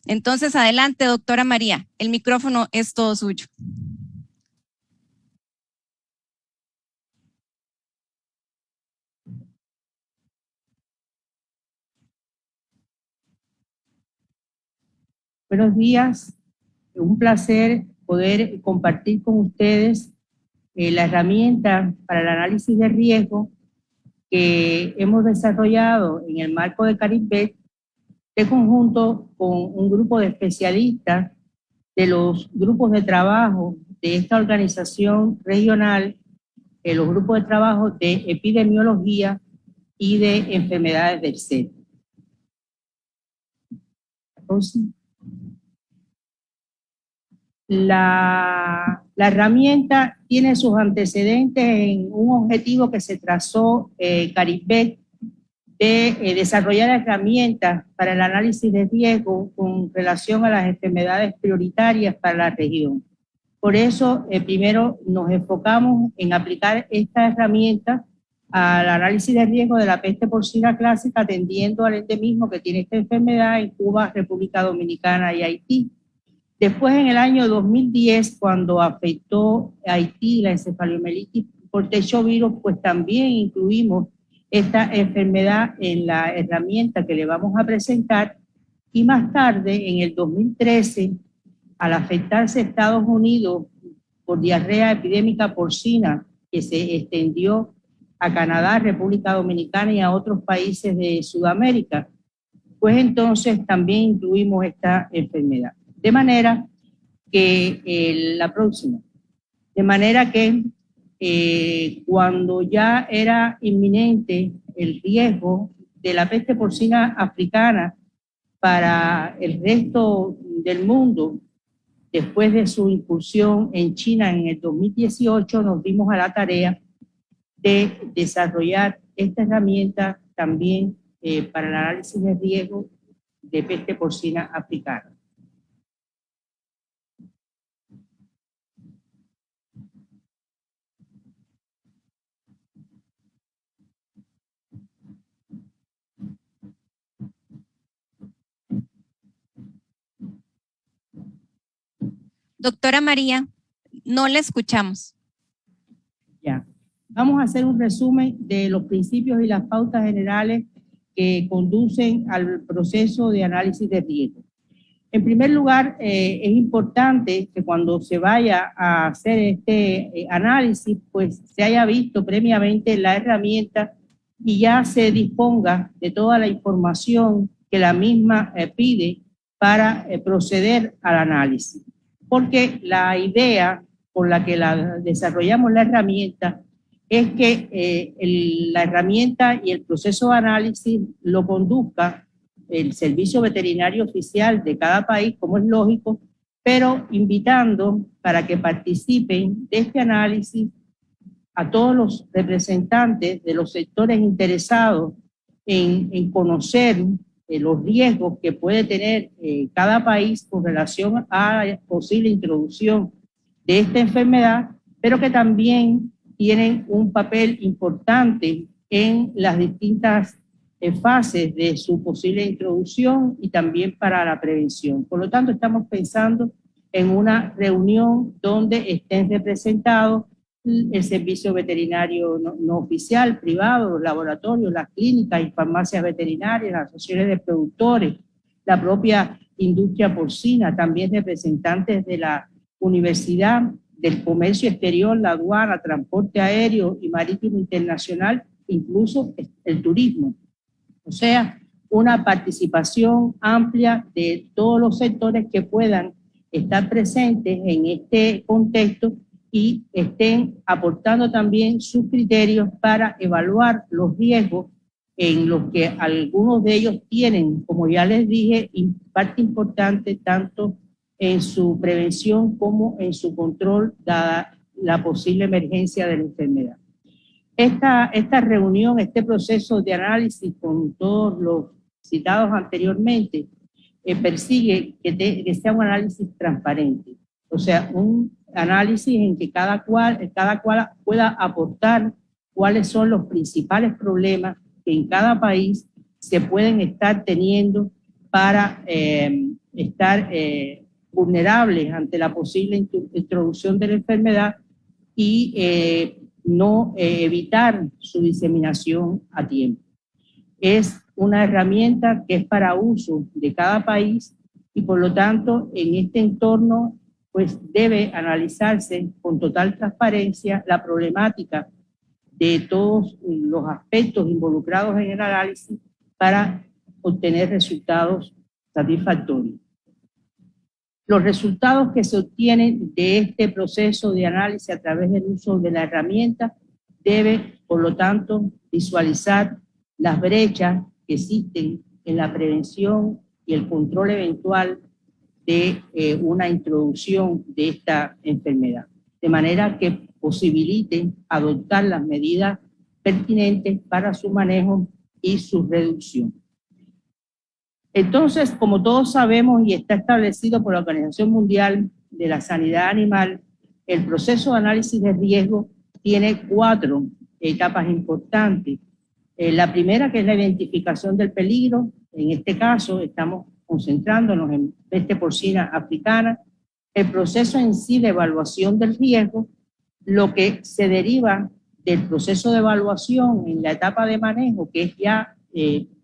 Entonces, adelante, doctora María, el micrófono es todo suyo. Buenos días, un placer poder compartir con ustedes la herramienta para el análisis de riesgo que hemos desarrollado en el marco de CARIBET de conjunto con un grupo de especialistas de los grupos de trabajo de esta organización regional, los grupos de trabajo de epidemiología y de enfermedades del SEP. La herramienta tiene sus antecedentes en un objetivo que se trazó CARIBET de desarrollar herramientas para el análisis de riesgo con relación a las enfermedades prioritarias para la región. Por eso, primero nos enfocamos en aplicar esta herramienta al análisis de riesgo de la peste porcina clásica, atendiendo al endemismo que tiene esta enfermedad en Cuba, República Dominicana y Haití. Después, en el año 2010, cuando afectó a Haití la encefalomielitis por techovirus, pues también incluimos esta enfermedad en la herramienta que le vamos a presentar. Y más tarde, en el 2013, al afectarse Estados Unidos por diarrea epidémica porcina, que se extendió a Canadá, República Dominicana y a otros países de Sudamérica, pues entonces también incluimos esta enfermedad. De manera que la próxima, de manera que cuando ya era inminente el riesgo de la peste porcina africana para el resto del mundo, después de su incursión en China en el 2018, nos dimos a la tarea de desarrollar esta herramienta también para el análisis de riesgo de peste porcina africana. Doctora María, no la escuchamos. Ya. Vamos a hacer un resumen de los principios y las pautas generales que conducen al proceso de análisis de riesgo. En primer lugar, es importante que cuando se vaya a hacer este análisis, pues se haya visto previamente la herramienta y ya se disponga de toda la información que la misma pide para proceder al análisis. Porque la idea por la que desarrollamos la herramienta es que la herramienta y el proceso de análisis lo conduzca el servicio veterinario oficial de cada país, como es lógico, pero invitando para que participen de este análisis a todos los representantes de los sectores interesados en conocer los riesgos que puede tener cada país con relación a la posible introducción de esta enfermedad, pero que también tienen un papel importante en las distintas fases de su posible introducción y también para la prevención. Por lo tanto, estamos pensando en una reunión donde estén representados el servicio veterinario no oficial, privado, los laboratorios, las clínicas y farmacias veterinarias, las asociaciones de productores, la propia industria porcina, también representantes de la universidad, del comercio exterior, la aduana, transporte aéreo y marítimo internacional, incluso el turismo. O sea, una participación amplia de todos los sectores que puedan estar presentes en este contexto y estén aportando también sus criterios para evaluar los riesgos en los que algunos de ellos tienen, como ya les dije, parte importante tanto en su prevención como en su control, dada la posible emergencia de la enfermedad. Esta reunión, este proceso de análisis con todos los citados anteriormente, persigue que sea un análisis transparente, o sea, un análisis en que cada cual pueda aportar cuáles son los principales problemas que en cada país se pueden estar teniendo para estar vulnerables ante la posible introducción de la enfermedad y no evitar su diseminación a tiempo. Es una herramienta que es para uso de cada país y por lo tanto en este entorno pues debe analizarse con total transparencia la problemática de todos los aspectos involucrados en el análisis para obtener resultados satisfactorios. Los resultados que se obtienen de este proceso de análisis a través del uso de la herramienta debe, por lo tanto, visualizar las brechas que existen en la prevención y el control eventual de una introducción de esta enfermedad, de manera que posibiliten adoptar las medidas pertinentes para su manejo y su reducción. Entonces, como todos sabemos y está establecido por la Organización Mundial de la Sanidad Animal, el proceso de análisis de riesgo tiene 4 etapas importantes. La primera, que es la identificación del peligro. En este caso, estamos concentrándonos en peste porcina africana. El proceso en sí de evaluación del riesgo, lo que se deriva del proceso de evaluación en la etapa de manejo, que es ya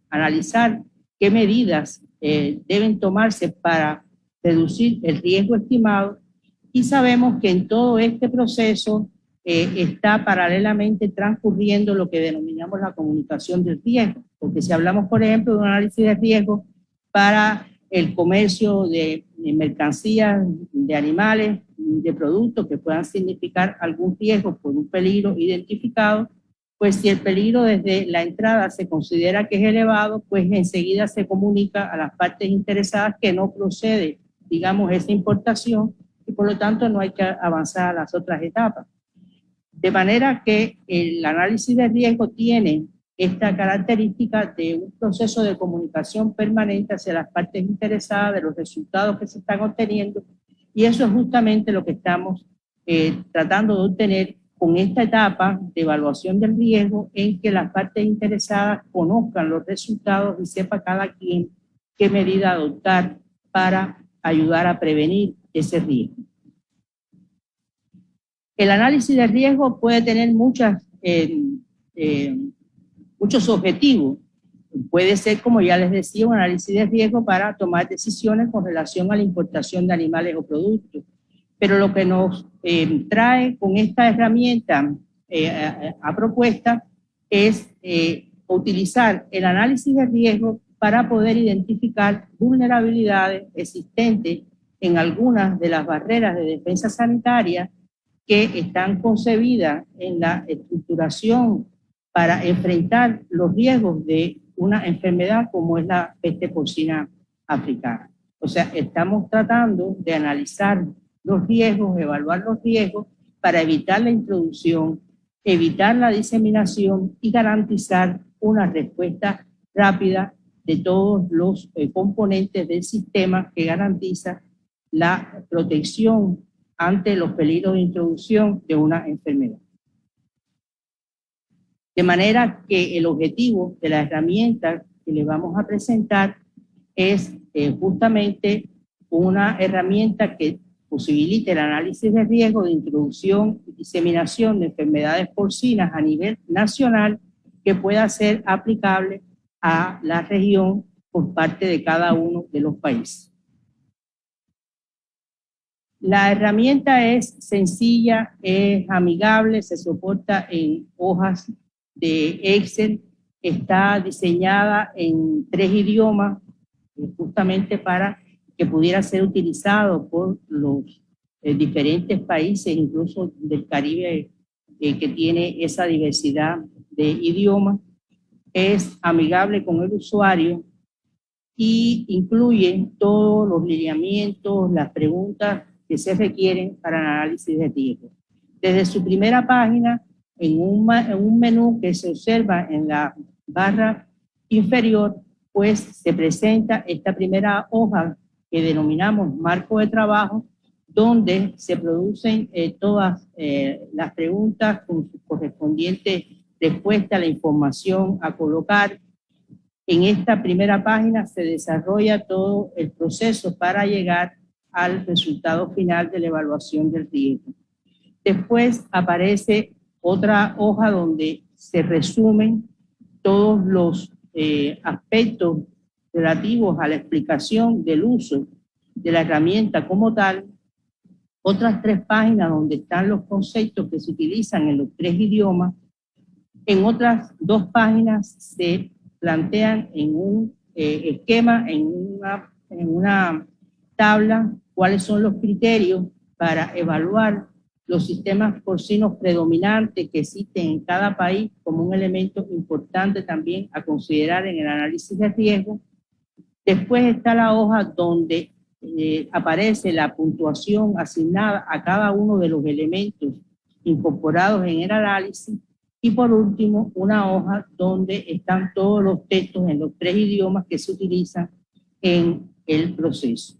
analizar qué medidas deben tomarse para reducir el riesgo estimado, y sabemos que en todo este proceso está paralelamente transcurriendo lo que denominamos la comunicación del riesgo, porque si hablamos, por ejemplo, de un análisis de riesgo para el comercio de mercancías, de animales, de productos que puedan significar algún riesgo por un peligro identificado, pues si el peligro desde la entrada se considera que es elevado, pues enseguida se comunica a las partes interesadas que no procede, digamos, esa importación y por lo tanto no hay que avanzar a las otras etapas. De manera que el análisis de riesgo tiene esta característica de un proceso de comunicación permanente hacia las partes interesadas de los resultados que se están obteniendo, y eso es justamente lo que estamos tratando de obtener con esta etapa de evaluación del riesgo, en que las partes interesadas conozcan los resultados y sepa cada quien qué medida adoptar para ayudar a prevenir ese riesgo. El análisis de riesgo puede tener muchos objetivos. Puede ser, como ya les decía, un análisis de riesgo para tomar decisiones con relación a la importación de animales o productos. Pero lo que nos trae con esta herramienta a propuesta es utilizar el análisis de riesgo para poder identificar vulnerabilidades existentes en algunas de las barreras de defensa sanitaria que están concebidas en la estructuración para enfrentar los riesgos de una enfermedad como es la peste porcina africana. O sea, estamos tratando de analizar los riesgos, evaluar los riesgos para evitar la introducción, evitar la diseminación y garantizar una respuesta rápida de todos los componentes del sistema que garantiza la protección ante los peligros de introducción de una enfermedad. De manera que el objetivo de la herramienta que les vamos a presentar es justamente una herramienta que posibilite el análisis de riesgo de introducción y diseminación de enfermedades porcinas a nivel nacional, que pueda ser aplicable a la región por parte de cada uno de los países. La herramienta es sencilla, es amigable, se soporta en hojas de Excel, está diseñada en 3 idiomas, justamente para que pudiera ser utilizado por los diferentes países, incluso del Caribe, que tiene esa diversidad de idiomas. Es amigable con el usuario y incluye todos los lineamientos, las preguntas que se requieren para el análisis de riesgo. Desde su primera página, en un menú que se observa en la barra inferior, pues se presenta esta primera hoja que denominamos marco de trabajo, donde se producen todas las preguntas con su correspondiente respuesta a la información a colocar. En esta primera página se desarrolla todo el proceso para llegar al resultado final de la evaluación del riesgo. Después aparece otra hoja donde se resumen todos los aspectos relativos a la explicación del uso de la herramienta como tal. Otras 3 páginas donde están los conceptos que se utilizan en los 3 idiomas. En otras 2 páginas se plantean en un esquema, en una tabla, cuáles son los criterios para evaluar los sistemas porcinos predominantes que existen en cada país como un elemento importante también a considerar en el análisis de riesgo. Después está la hoja donde aparece la puntuación asignada a cada uno de los elementos incorporados en el análisis. Y por último, una hoja donde están todos los textos en los 3 idiomas que se utilizan en el proceso.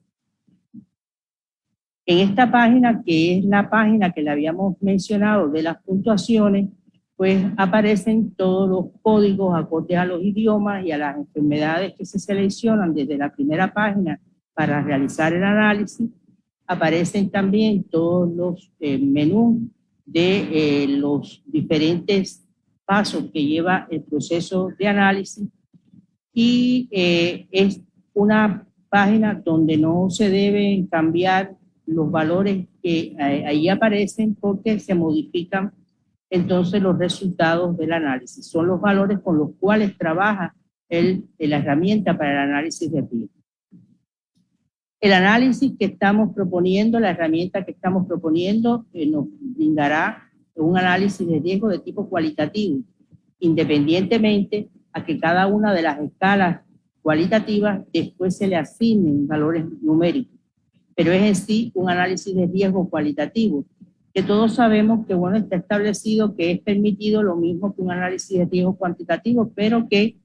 En esta página, que es la página que le habíamos mencionado de las puntuaciones, pues aparecen todos los códigos acordes a los idiomas y a las enfermedades que se seleccionan desde la primera página para realizar el análisis. Aparecen también todos los menús de los diferentes pasos que lleva el proceso de análisis y es una página donde no se deben cambiar los valores que ahí aparecen porque se modifican entonces los resultados del análisis. Son los valores con los cuales trabaja la herramienta para el análisis de riesgo. El análisis que estamos proponiendo, la herramienta que estamos proponiendo, nos brindará un análisis de riesgo de tipo cualitativo, independientemente a que cada una de las escalas cualitativas después se le asignen valores numéricos. Pero es en sí un análisis de riesgo cualitativo, que todos sabemos que, bueno, está establecido que es permitido lo mismo que un análisis de riesgo cuantitativo, pero que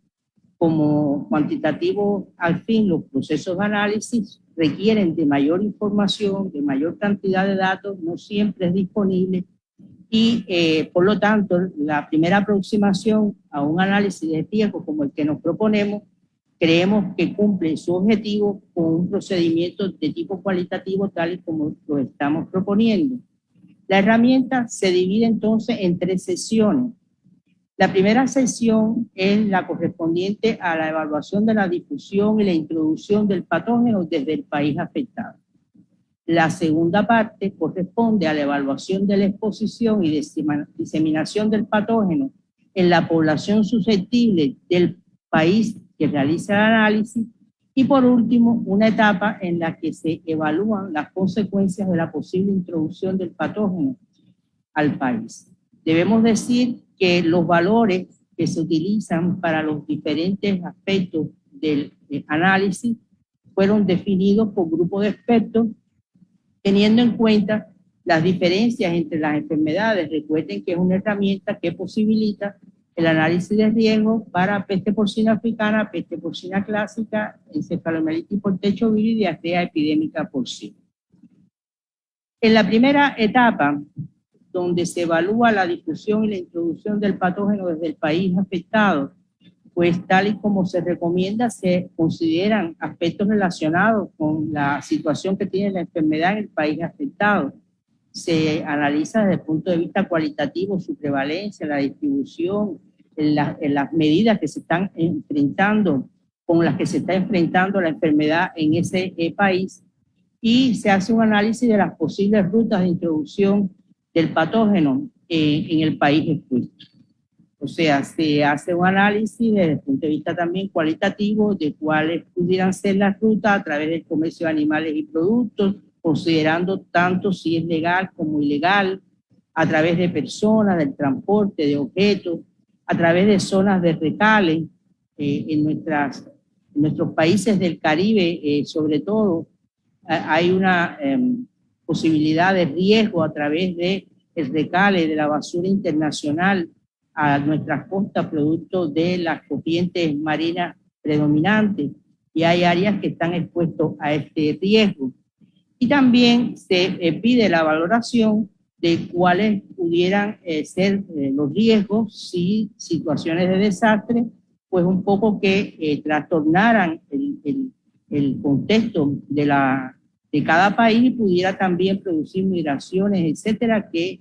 como cuantitativo, al fin, los procesos de análisis requieren de mayor información, de mayor cantidad de datos, no siempre es disponible y por lo tanto la primera aproximación a un análisis de riesgo como el que nos proponemos, creemos que cumple su objetivo con un procedimiento de tipo cualitativo tal y como lo estamos proponiendo. La herramienta se divide entonces en 3 sesiones. La primera sesión es la correspondiente a la evaluación de la difusión y la introducción del patógeno desde el país afectado. La segunda parte corresponde a la evaluación de la exposición y diseminación del patógeno en la población susceptible del país que realiza el análisis. Y por último, una etapa en la que se evalúan las consecuencias de la posible introducción del patógeno al país. Debemos decir que los valores que se utilizan para los diferentes aspectos del análisis fueron definidos por grupo de expertos, teniendo en cuenta las diferencias entre las enfermedades. Recuerden que es una herramienta que posibilita el análisis de riesgo para peste porcina africana, peste porcina clásica, encefalomielitis por techo virus y diarrea epidémica porcina. En la primera etapa, donde se evalúa la difusión y la introducción del patógeno desde el país afectado, pues tal y como se recomienda, se consideran aspectos relacionados con la situación que tiene la enfermedad en el país afectado. Se analiza desde el punto de vista cualitativo su prevalencia, la distribución, las medidas que se están enfrentando, con las que se está enfrentando la enfermedad en ese país, y se hace un análisis de las posibles rutas de introducción del patógeno en el país expuesto. O sea, se hace un análisis desde el punto de vista también cualitativo de cuáles pudieran ser las rutas a través del comercio de animales y productos, considerando tanto si es legal como ilegal, a través de personas, del transporte de objetos, a través de zonas de recale en nuestros países del Caribe, sobre todo, hay una posibilidad de riesgo a través del recale de la basura internacional a nuestras costas producto de las corrientes marinas predominantes, y hay áreas que están expuestas a este riesgo. Y también se pide la valoración de cuáles pudieran ser los riesgos si situaciones de desastre pues un poco que trastornaran el contexto de cada país y pudiera también producir migraciones, etcétera, que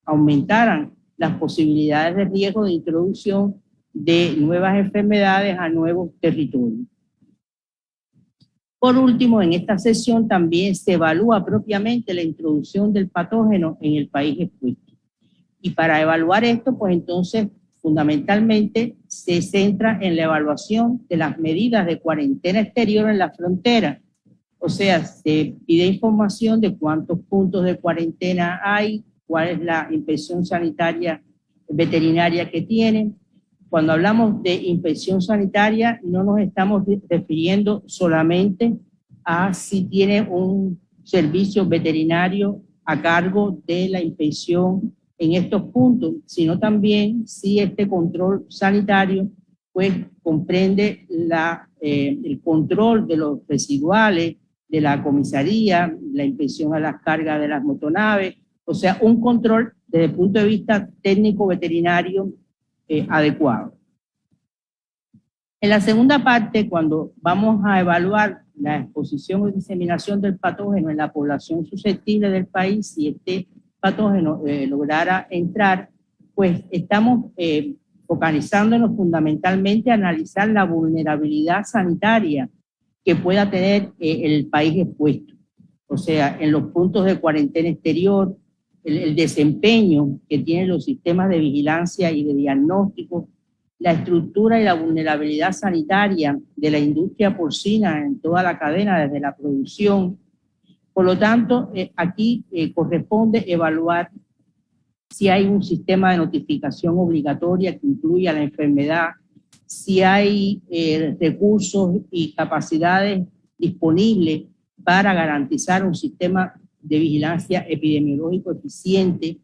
aumentaran las posibilidades de riesgo de introducción de nuevas enfermedades a nuevos territorios. Por último, en esta sesión también se evalúa propiamente la introducción del patógeno en el país expuesto. Y para evaluar esto, pues entonces, fundamentalmente, se centra en la evaluación de las medidas de cuarentena exterior en la frontera. O sea, se pide información de cuántos puntos de cuarentena hay, cuál es la inspección sanitaria veterinaria que tienen. Cuando hablamos de inspección sanitaria, no nos estamos refiriendo solamente a si tiene un servicio veterinario a cargo de la inspección en estos puntos, sino también si este control sanitario pues comprende el control de los residuales, de la comisaría, la inspección a las cargas de las motonaves, o sea, un control desde el punto de vista técnico veterinario adecuado. En la segunda parte, cuando vamos a evaluar la exposición o diseminación del patógeno en la población susceptible del país, si este patógeno lograra entrar, pues estamos focalizándonos fundamentalmente a analizar la vulnerabilidad sanitaria que pueda tener el país expuesto. O sea, en los puntos de cuarentena exterior, el desempeño que tienen los sistemas de vigilancia y de diagnóstico, la estructura y la vulnerabilidad sanitaria de la industria porcina en toda la cadena, desde la producción. Por lo tanto, aquí corresponde evaluar si hay un sistema de notificación obligatoria que incluya la enfermedad, si hay recursos y capacidades disponibles para garantizar un sistema de vigilancia epidemiológico eficiente,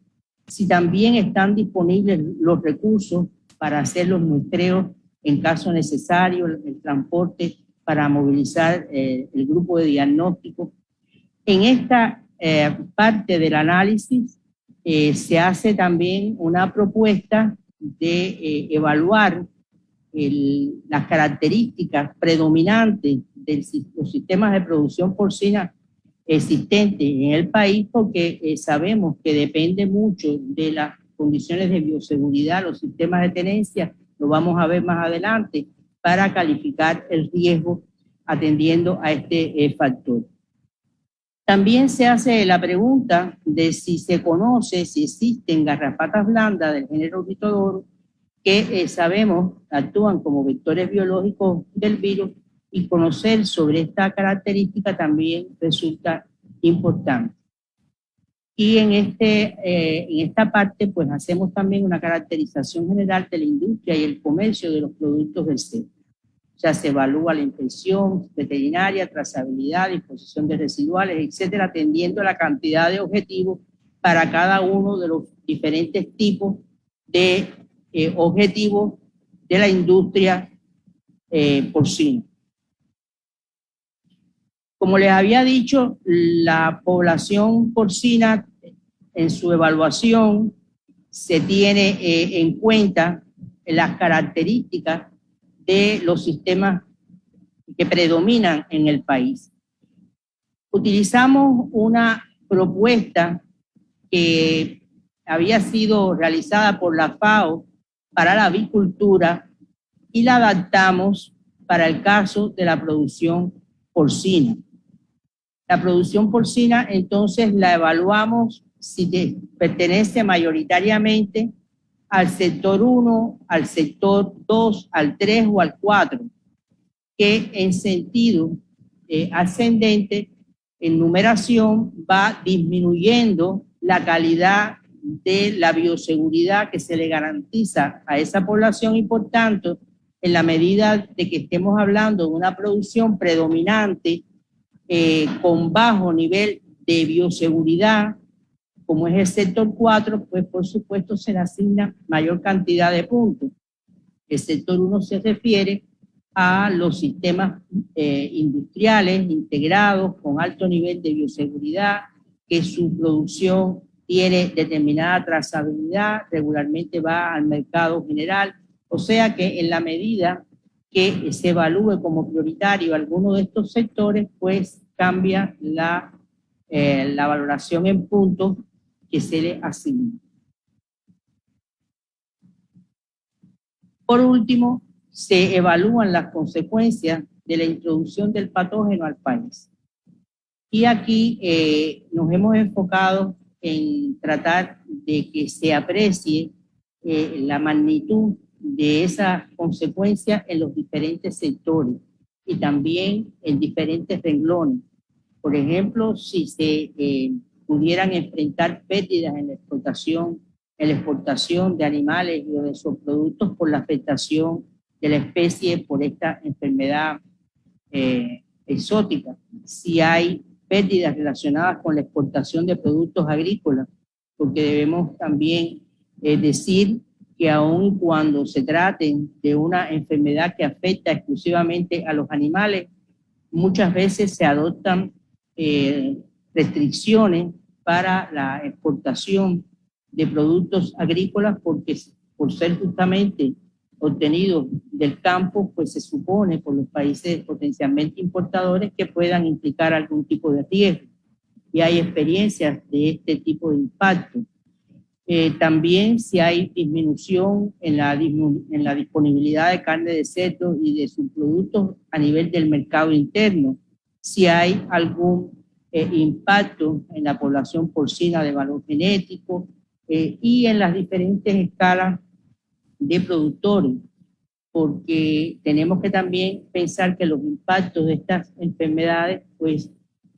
si también están disponibles los recursos para hacer los muestreos en caso necesario, el transporte para movilizar el grupo de diagnóstico. En esta parte del análisis se hace también una propuesta de evaluar las características predominantes de los sistemas de producción porcina existentes en el país, porque sabemos que depende mucho de las condiciones de bioseguridad, los sistemas de tenencia, lo vamos a ver más adelante, para calificar el riesgo atendiendo a este factor. También se hace la pregunta de si se conoce, si existen garrapatas blandas del género Ornitodoro que sabemos actúan como vectores biológicos del virus, y conocer sobre esta característica también resulta importante. Y en esta parte pues hacemos también una caracterización general de la industria y el comercio de los productos del sector. O sea, se evalúa la inspección veterinaria, trazabilidad, disposición de residuales, etcétera, atendiendo la cantidad de objetivos para cada uno de los diferentes tipos de objetivos de la industria porcina. Como les había dicho, la población porcina en su evaluación se tiene en cuenta las características de los sistemas que predominan en el país. Utilizamos una propuesta que había sido realizada por la FAO para la avicultura y la adaptamos para el caso de la producción porcina. La producción porcina, entonces, la evaluamos si pertenece mayoritariamente al sector 1, al sector 2, al 3 o al 4, que en sentido ascendente, en numeración, va disminuyendo la calidad de la bioseguridad que se le garantiza a esa población y, por tanto, en la medida de que estemos hablando de una producción predominante con bajo nivel de bioseguridad, como es el sector 4, pues por supuesto se le asigna mayor cantidad de puntos. El sector 1 se refiere a los sistemas industriales integrados con alto nivel de bioseguridad, que su producción tiene determinada trazabilidad, regularmente va al mercado general O sea que en la medida que se evalúe como prioritario alguno de estos sectores, pues cambia la valoración en puntos que se le asigna. Por último, se evalúan las consecuencias de la introducción del patógeno al país. Y aquí nos hemos enfocado en tratar de que se aprecie la magnitud de esa consecuencia en los diferentes sectores y también en diferentes renglones. Por ejemplo, si se pudieran enfrentar pérdidas en la exportación de animales y de sus productos por la afectación de la especie por esta enfermedad exótica, si hay pérdidas relacionadas con la exportación de productos agrícolas, porque debemos también decir que aun cuando se traten de una enfermedad que afecta exclusivamente a los animales, muchas veces se adoptan restricciones para la exportación de productos agrícolas porque por ser justamente obtenidos del campo, pues se supone por los países potencialmente importadores que puedan implicar algún tipo de riesgo. Y hay experiencias de este tipo de impacto. También si hay disminución en la disponibilidad de carne de cerdo y de sus productos a nivel del mercado interno, si hay algún impacto en la población porcina de valor genético y en las diferentes escalas de productores, porque tenemos que también pensar que los impactos de estas enfermedades pues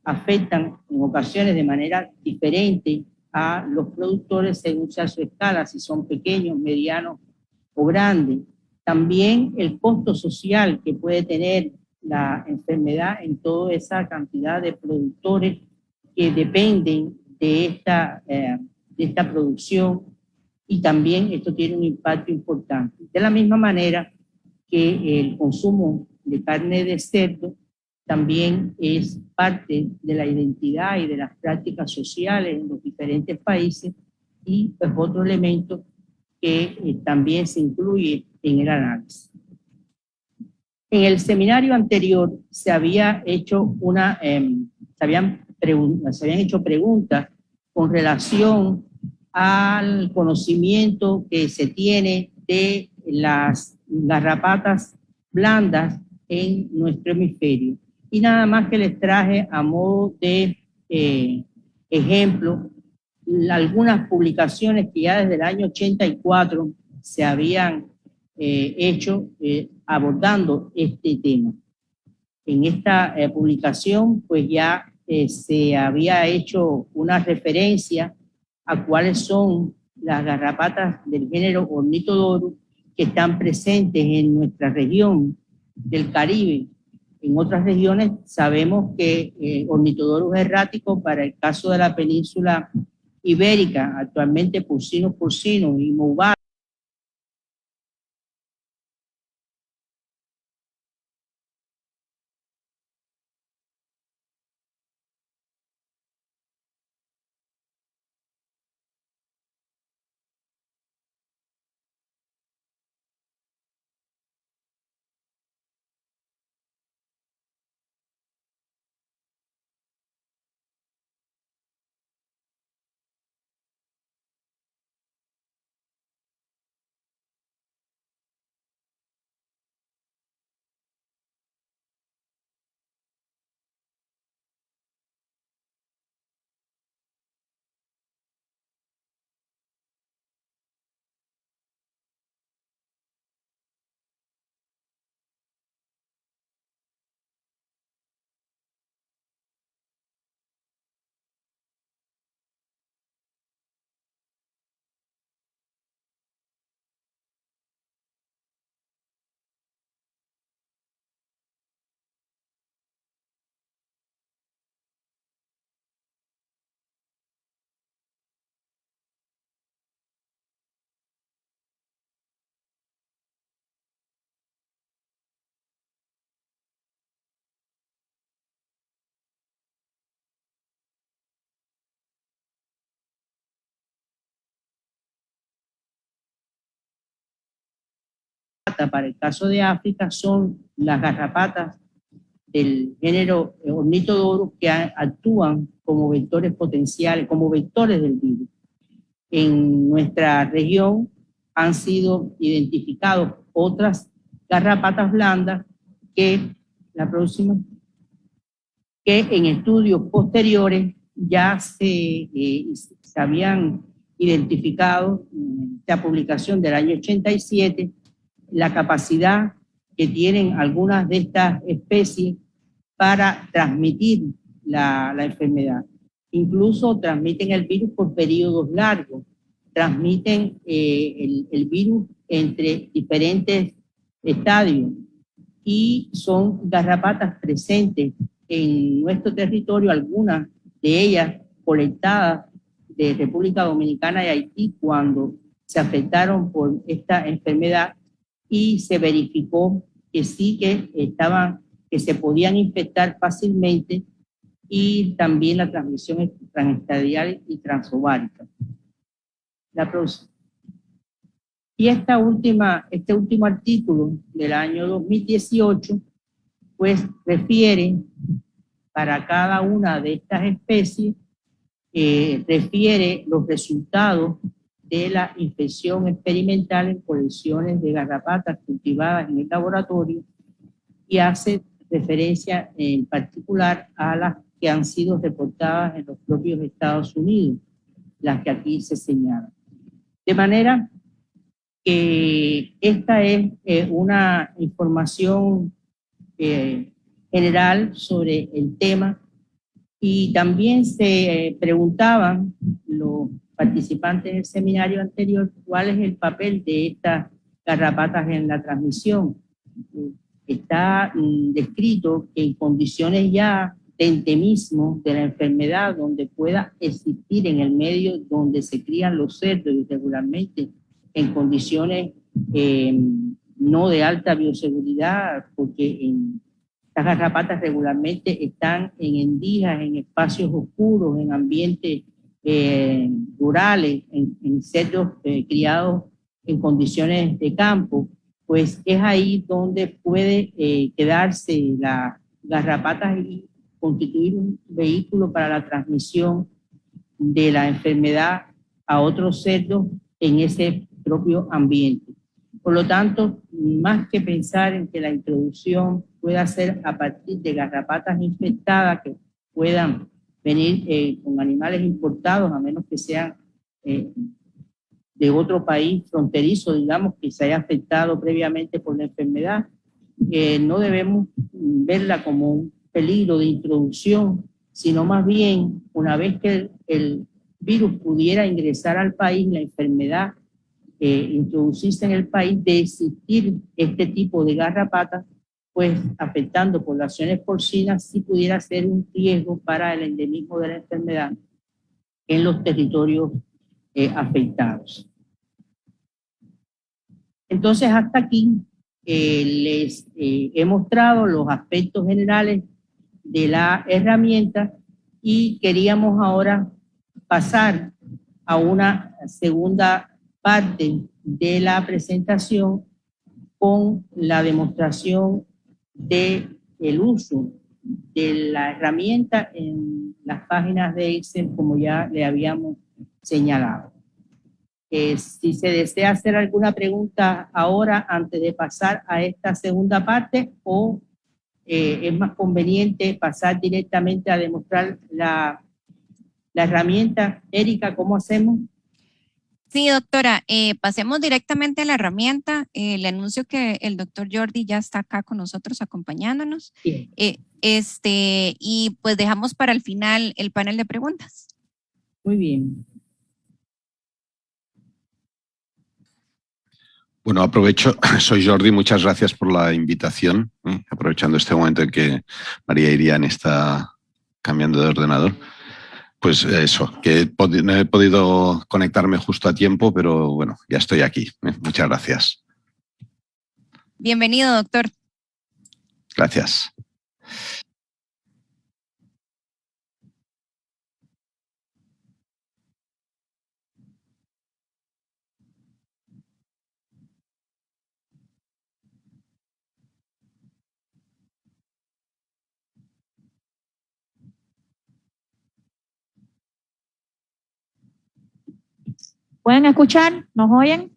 afectan en ocasiones de manera diferente a los productores según sea su escala, si son pequeños, medianos o grandes. También el costo social que puede tener la enfermedad en toda esa cantidad de productores que dependen de esta producción, y también esto tiene un impacto importante. De la misma manera que el consumo de carne de cerdo también es parte de la identidad y de las prácticas sociales en los diferentes países y es otro elemento que también se incluye en el análisis. En el seminario anterior se había hecho se habían hecho preguntas con relación al conocimiento que se tiene de las garrapatas blandas en nuestro hemisferio. Y nada más que les traje a modo de ejemplo algunas publicaciones que ya desde el año 84 se habían hecho abordando este tema. En esta publicación pues ya se había hecho una referencia a cuáles son las garrapatas del género Ornithodorus que están presentes en nuestra región del Caribe. En otras regiones sabemos que Ornithodorus errático para el caso de la península ibérica, actualmente porcinos y movados, garrapata para el caso de África son las garrapatas del género Ornithodorus que actúan como vectores potenciales, como vectores del virus. En nuestra región han sido identificados otras garrapatas blandas que, la próxima, que en estudios posteriores ya se habían identificado, en esta publicación del año 87, la capacidad que tienen algunas de estas especies para transmitir la enfermedad. Incluso transmiten el virus por periodos largos, transmiten el virus entre diferentes estadios y son garrapatas presentes en nuestro territorio, algunas de ellas colectadas de República Dominicana y Haití cuando se afectaron por esta enfermedad y se verificó que sí que se podían infectar fácilmente y también la transmisión es transestadial y transovárica. La próxima. Y este último artículo del año 2018, pues refiere para cada una de estas especies, refiere los resultados de la infección experimental en colecciones de garrapatas cultivadas en el laboratorio y hace referencia en particular a las que han sido reportadas en los propios Estados Unidos, las que aquí se señalan. De manera que esta es una información general sobre el tema y también se preguntaban los participantes del seminario anterior cuál es el papel de estas garrapatas en la transmisión. Está descrito que en condiciones ya de endemismo de la enfermedad, donde pueda existir en el medio donde se crían los cerdos irregularmente, en condiciones no de alta bioseguridad, porque estas garrapatas regularmente están en endijas, en espacios oscuros, en ambientes rurales, en cerdos criados en condiciones de campo, pues es ahí donde puede quedarse la garrapata y constituir un vehículo para la transmisión de la enfermedad a otros cerdos en ese propio ambiente. Por lo tanto, más que pensar en que la introducción pueda ser a partir de garrapatas infectadas que puedan venir con animales importados, a menos que sean de otro país fronterizo, digamos, que se haya afectado previamente por la enfermedad, no debemos verla como un peligro de introducción, sino más bien, una vez que el virus pudiera ingresar al país, la enfermedad introducirse en el país, de existir este tipo de garrapatas, pues afectando poblaciones porcinas, sí pudiera ser un riesgo para el endemismo de la enfermedad en los territorios afectados. Entonces, hasta aquí les he mostrado los aspectos generales de la herramienta y queríamos ahora pasar a una segunda parte de la presentación con la demostración del uso de la herramienta en las páginas de Excel, como ya le habíamos señalado. Si se desea hacer alguna pregunta ahora antes de pasar a esta segunda parte, o es más conveniente pasar directamente a demostrar la herramienta. Erika, ¿cómo hacemos? Sí, doctora, pasemos directamente a la herramienta. Le anuncio que el doctor Jordi ya está acá con nosotros acompañándonos. Y pues dejamos para el final el panel de preguntas. Muy bien. Bueno, aprovecho, soy Jordi, muchas gracias por la invitación, aprovechando este momento en que María Irian está cambiando de ordenador. Pues eso, que no he podido conectarme justo a tiempo, pero bueno, ya estoy aquí. Muchas gracias. Bienvenido, doctor. Gracias. pueden escuchar? ¿Nos oyen?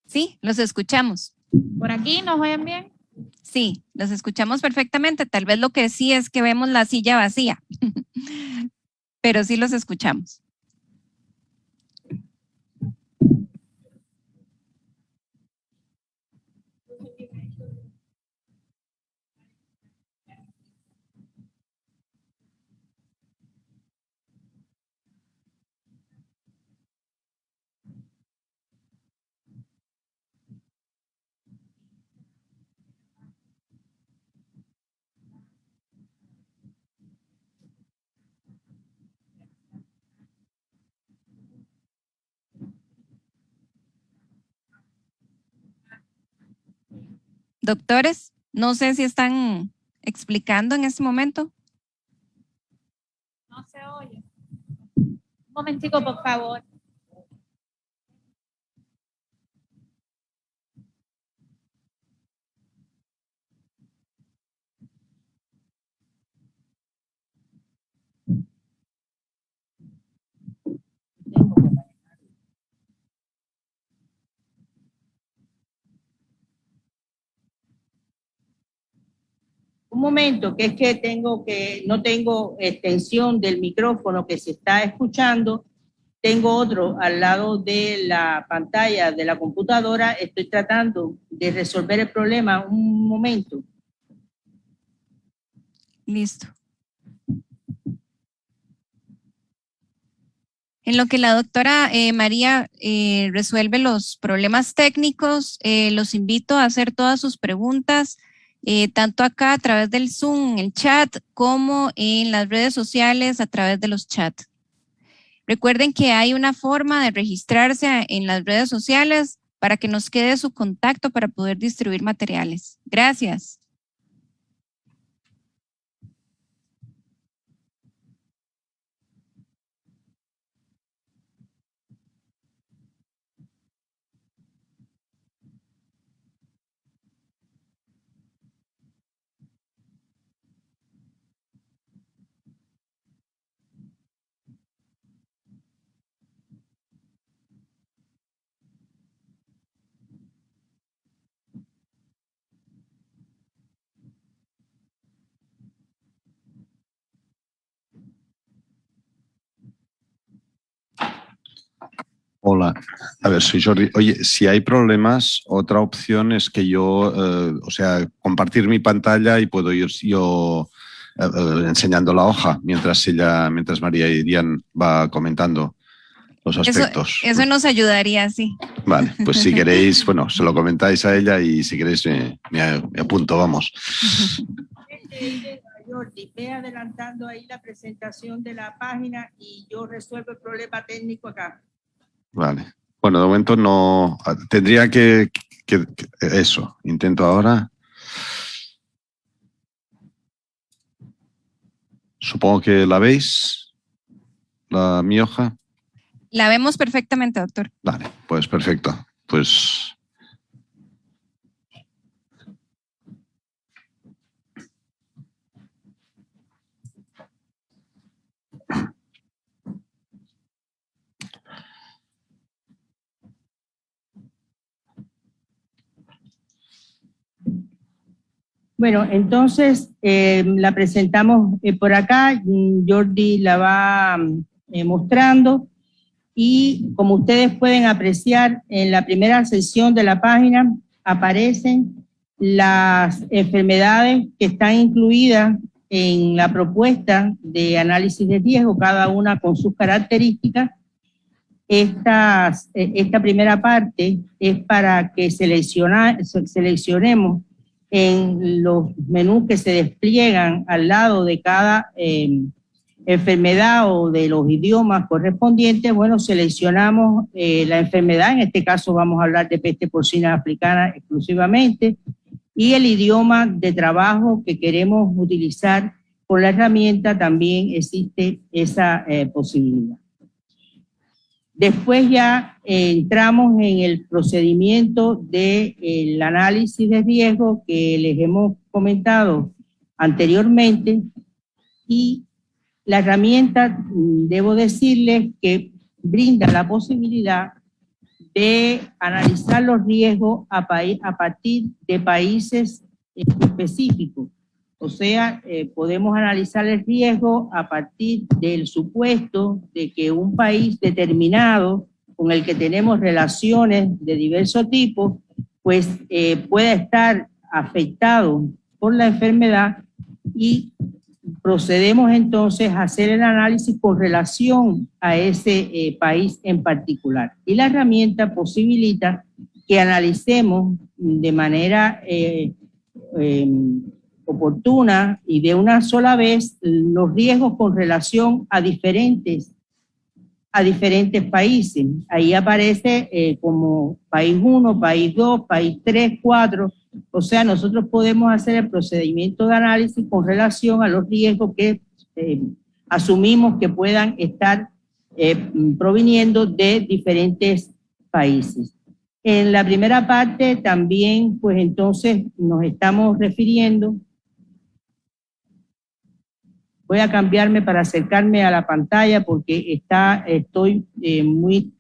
Sí, los escuchamos. ¿Por aquí nos oyen bien? Sí, los escuchamos perfectamente. Tal vez lo que sí es que vemos la silla vacía, pero sí los escuchamos. Doctores, no sé si están explicando en este momento. No se oye. Un momentico, por favor. Un momento, que es que no tengo extensión del micrófono que se está escuchando. Tengo otro al lado de la pantalla de la computadora. Estoy tratando de resolver el problema. Un momento. Listo. En lo que la doctora María resuelve los problemas técnicos, los invito a hacer todas sus preguntas, tanto acá a través del Zoom, en el chat, como en las redes sociales a través de los chats. Recuerden que hay una forma de registrarse en las redes sociales para que nos quede su contacto para poder distribuir materiales. Gracias. Hola, a ver, soy Jordi. Oye, si hay problemas, otra opción es que yo, o sea, compartir mi pantalla y puedo ir yo enseñando la hoja mientras María Irian va comentando los aspectos. Eso nos ayudaría, sí. Vale, pues si queréis, bueno, se lo comentáis a ella y si queréis me apunto, vamos. Jordi, ve adelantando ahí la presentación de la página y yo resuelvo el problema técnico acá. Vale. Bueno, de momento no. Tendría que eso. Intento ahora. Supongo que la veis, mi hoja. La vemos perfectamente, doctor. Vale, pues perfecto. Pues Bueno, entonces la presentamos por acá. Jordi la va mostrando y como ustedes pueden apreciar en la primera sección de la página aparecen las enfermedades que están incluidas en la propuesta de análisis de riesgo, cada una con sus características. Esta primera parte es para que seleccionemos en los menús que se despliegan al lado de cada enfermedad o de los idiomas correspondientes. Bueno, seleccionamos la enfermedad, en este caso vamos a hablar de peste porcina africana exclusivamente, y el idioma de trabajo que queremos utilizar con la herramienta, también existe esa posibilidad. Después ya entramos en el procedimiento del análisis de riesgo que les hemos comentado anteriormente, y la herramienta, debo decirles que brinda la posibilidad de analizar los riesgos a partir de países específicos. O sea, podemos analizar el riesgo a partir del supuesto de que un país determinado con el que tenemos relaciones de diverso tipo, pues pueda estar afectado por la enfermedad, y procedemos entonces a hacer el análisis con relación a ese país en particular. Y la herramienta posibilita que analicemos de manera oportuna y de una sola vez los riesgos con relación a diferentes países. Ahí aparece como país 1, país 2, país 3, 4. O sea, nosotros podemos hacer el procedimiento de análisis con relación a los riesgos que asumimos que puedan estar proviniendo de diferentes países. En la primera parte también, pues entonces nos estamos refiriendo. Voy a cambiarme para acercarme a la pantalla porque estoy muy...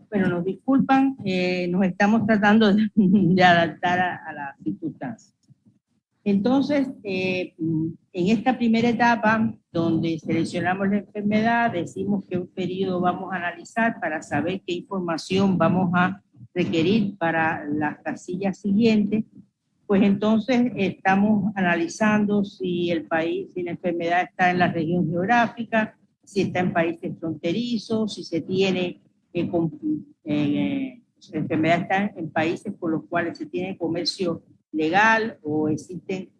Bueno, nos disculpan, nos estamos tratando de adaptar a las circunstancias. Entonces, en esta primera etapa, donde seleccionamos la enfermedad, decimos qué periodo vamos a analizar para saber qué información vamos a requerir para las casillas siguientes, pues entonces estamos analizando si el país, si la enfermedad está en la región geográfica, si está en países fronterizos, si se tiene, la enfermedad está en países con los cuales se tiene comercio legal o existen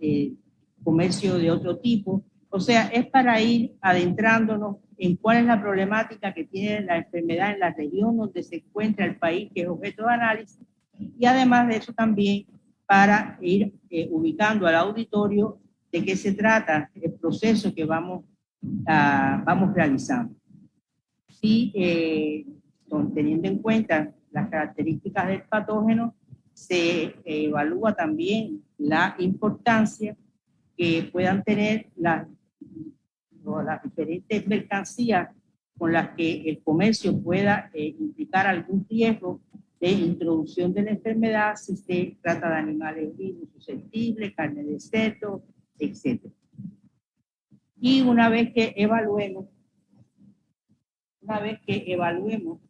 comercio de otro tipo. O sea, es para ir adentrándonos en cuál es la problemática que tiene la enfermedad en la región donde se encuentra el país que es objeto de análisis, y además de eso también para ir ubicando al auditorio de qué se trata el proceso que vamos realizando. Sí, teniendo en cuenta las características del patógeno, se evalúa también la importancia que puedan tener las diferentes mercancías con las que el comercio pueda implicar algún riesgo de introducción de la enfermedad, si se trata de animales vivos susceptibles, carne de cerdo, etc. Y una vez que evaluemos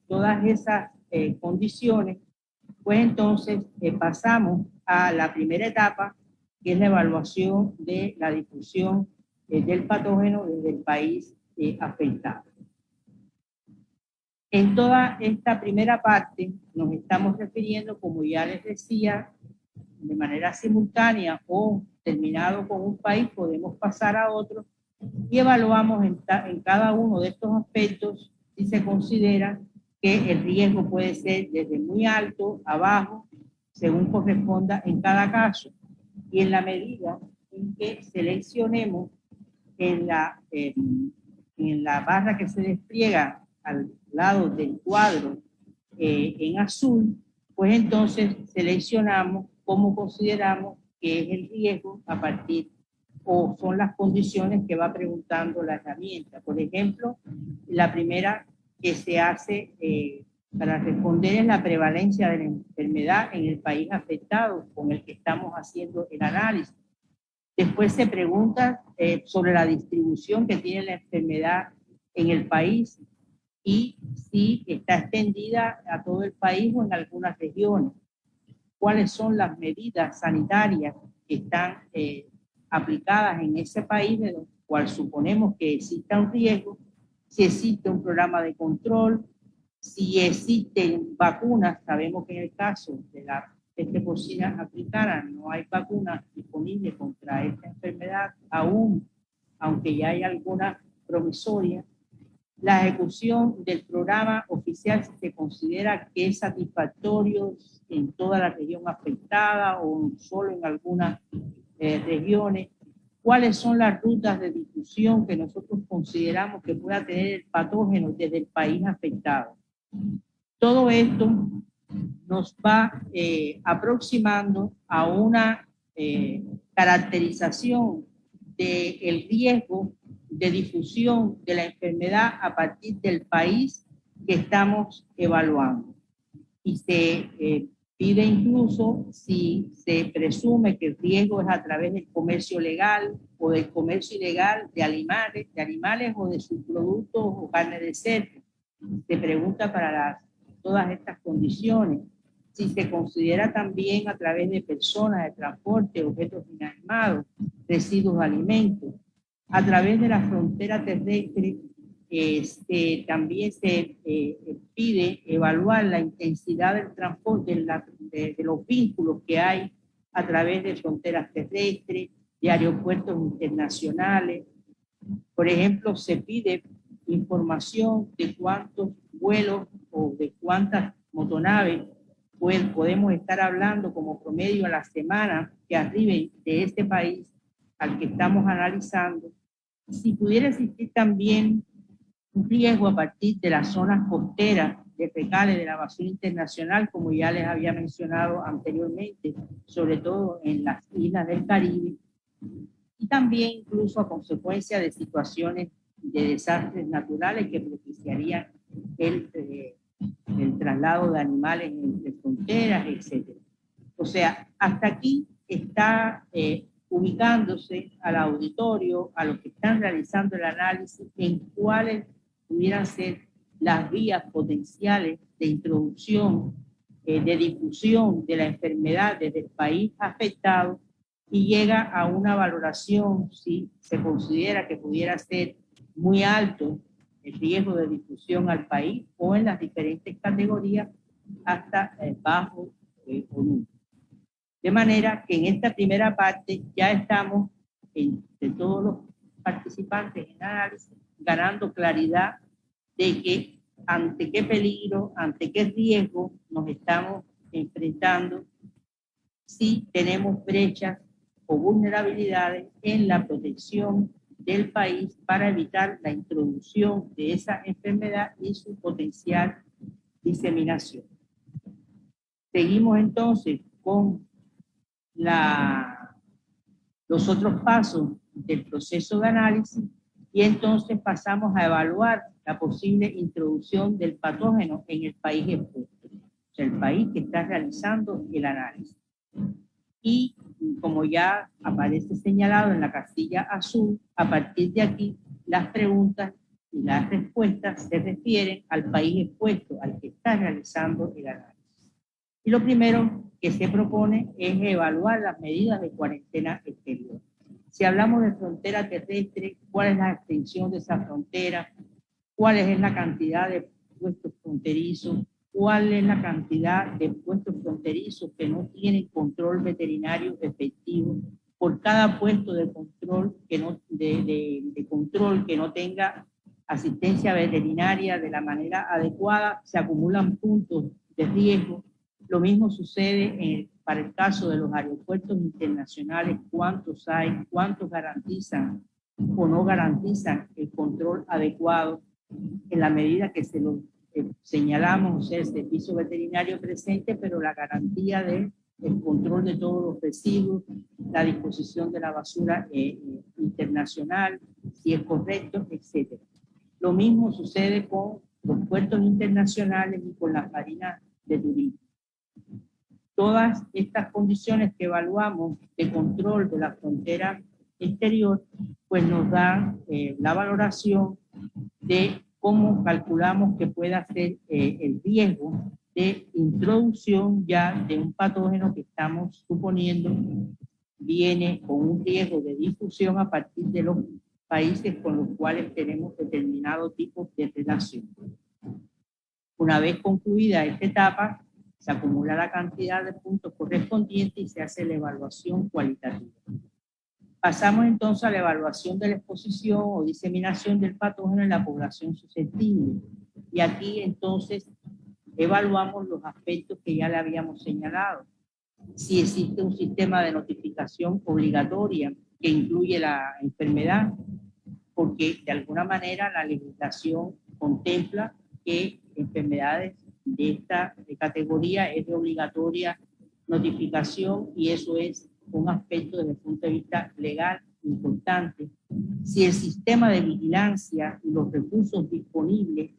todas esas condiciones, pues entonces pasamos a la primera etapa, que es la evaluación de la difusión del patógeno desde el país afectado. En toda esta primera parte nos estamos refiriendo, como ya les decía, de manera simultánea o terminado con un país, podemos pasar a otro y evaluamos en cada uno de estos aspectos si se considera que el riesgo puede ser desde muy alto a bajo, según corresponda en cada caso. Y en la medida en que seleccionemos en la barra que se despliega al lado del cuadro en azul, pues entonces seleccionamos cómo consideramos que es el riesgo a partir, o son las condiciones que va preguntando la herramienta. Por ejemplo, la primera que se hace para responder es la prevalencia de la enfermedad en el país afectado con el que estamos haciendo el análisis. Después se pregunta sobre la distribución que tiene la enfermedad en el país y si está extendida a todo el país o en algunas regiones. ¿Cuáles son las medidas sanitarias que están aplicadas en ese país de lo cual suponemos que exista un riesgo? Si existe un programa de control, si existen vacunas. Sabemos que en el caso de la peste porcina africana no hay vacunas disponibles contra esta enfermedad aún, aunque ya hay algunas promisorias. La ejecución del programa oficial se considera que es satisfactorio en toda la región afectada o solo en algunas regiones. cuáles son las rutas de difusión que nosotros consideramos que pueda tener el patógeno desde el país afectado. Todo esto nos va aproximando a una caracterización del riesgo de difusión de la enfermedad a partir del país que estamos evaluando. Y se pide incluso si se presume que el riesgo es a través del comercio legal o del comercio ilegal de animales o de subproductos o carne de cerdo. Se pregunta para todas estas condiciones si se considera también a través de personas de transporte, objetos inanimados, residuos de alimentos. A través de la frontera terrestre también se pide evaluar la intensidad del transporte de los vínculos que hay a través de fronteras terrestres, de aeropuertos internacionales. Por ejemplo, se pide información de cuántos vuelos o de cuántas motonaves podemos estar hablando como promedio a la semana que arriben de este país al que estamos analizando. Si pudiera existir también un riesgo a partir de las zonas costeras de fecales de la basura internacional, como ya les había mencionado anteriormente, sobre todo en las islas del Caribe, y también incluso a consecuencia de situaciones de desastres naturales que propiciarían el traslado de animales entre fronteras, etc. O sea, hasta aquí está ubicándose al auditorio, a los que están realizando el análisis, en cuáles pudieran ser las vías potenciales de introducción, de difusión de la enfermedad desde el país afectado, y llega a una valoración si se considera que pudiera ser muy alto el riesgo de difusión al país o en las diferentes categorías hasta bajo o nulo. De manera que en esta primera parte ya estamos, entre todos los participantes en análisis, ganando claridad de que ante qué peligro, ante qué riesgo nos estamos enfrentando si tenemos brechas o vulnerabilidades en la protección del país para evitar la introducción de esa enfermedad y su potencial diseminación. Seguimos entonces con los otros pasos del proceso de análisis y entonces pasamos a evaluar la posible introducción del patógeno en el país expuesto, o sea, el país que está realizando el análisis. Y como ya aparece señalado en la casilla azul, a partir de aquí las preguntas y las respuestas se refieren al país expuesto, al que está realizando el análisis. Y lo primero que se propone es evaluar las medidas de cuarentena exterior. Si hablamos de frontera terrestre, ¿cuál es la extensión de esa frontera? ¿Cuál es la cantidad de puestos fronterizos? ¿Cuál es la cantidad de puestos fronterizos que no tienen control veterinario efectivo? Por cada puesto de control que no tenga asistencia veterinaria de la manera adecuada, se acumulan puntos de riesgo. Lo mismo sucede para el caso de los aeropuertos internacionales, cuántos hay, cuántos garantizan o no garantizan el control adecuado en la medida que se lo señalamos, o sea, el servicio veterinario presente, pero la garantía del control de todos los residuos, la disposición de la basura internacional, si es correcto, etc. Lo mismo sucede con los puertos internacionales y con las marinas de turismo. Todas estas condiciones que evaluamos de control de la frontera exterior, pues nos dan la valoración de cómo calculamos que pueda ser el riesgo de introducción ya de un patógeno que estamos suponiendo viene con un riesgo de difusión a partir de los países con los cuales tenemos determinado tipo de relación. Una vez concluida esta etapa, se acumula la cantidad de puntos correspondientes y se hace la evaluación cualitativa. Pasamos entonces a la evaluación de la exposición o diseminación del patógeno en la población susceptible. Y aquí entonces evaluamos los aspectos que ya le habíamos señalado. Si existe un sistema de notificación obligatoria que incluye la enfermedad, porque de alguna manera la legislación contempla que enfermedades de esta categoría es de obligatoria notificación, y eso es un aspecto desde el punto de vista legal importante. Si el sistema de vigilancia y los recursos disponibles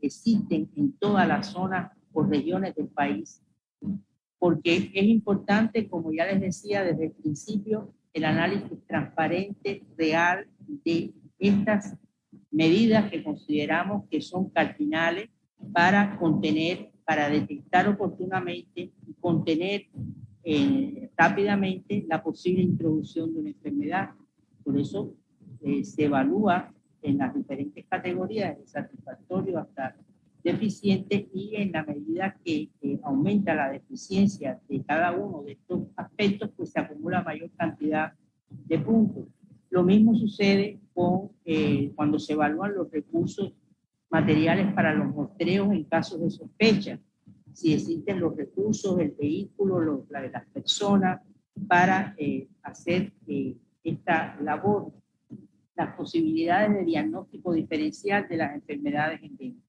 existen en todas las zonas o regiones del país, porque es importante, como ya les decía desde el principio, el análisis transparente, real de estas medidas que consideramos que son cardinales para contener, para detectar oportunamente y contener rápidamente la posible introducción de una enfermedad. Por eso se evalúa en las diferentes categorías, de satisfactorio hasta deficiente, y en la medida que aumenta la deficiencia de cada uno de estos aspectos, pues se acumula mayor cantidad de puntos. Lo mismo sucede con cuando se evalúan los recursos materiales para los muestreos en casos de sospecha. Si existen los recursos, el vehículo, las personas para hacer esta labor, las posibilidades de diagnóstico diferencial de las enfermedades endémicas.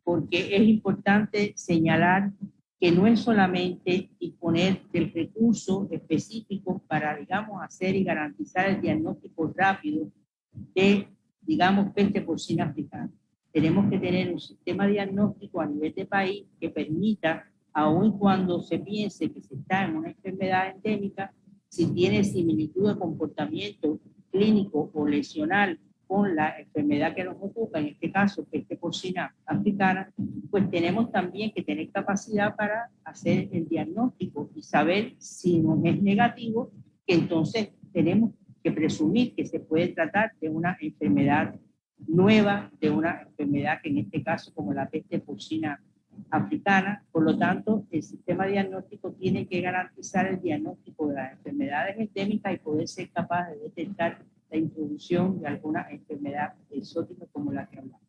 Porque es importante señalar que no es solamente disponer del recurso específico para, digamos, hacer y garantizar el diagnóstico rápido de, digamos, peste porcina africana. Tenemos que tener un sistema diagnóstico a nivel de país que permita, aun cuando se piense que se está en una enfermedad endémica, si tiene similitud de comportamiento clínico o lesional con la enfermedad que nos ocupa, en este caso peste porcina africana, pues tenemos también que tener capacidad para hacer el diagnóstico y saber si nos es negativo, que entonces tenemos que presumir que se puede tratar de una enfermedad nueva, de una enfermedad que en este caso como la peste porcina africana. Por lo tanto, el sistema diagnóstico tiene que garantizar el diagnóstico de las enfermedades endémicas y poder ser capaz de detectar la introducción de alguna enfermedad exótica como la que hablamos.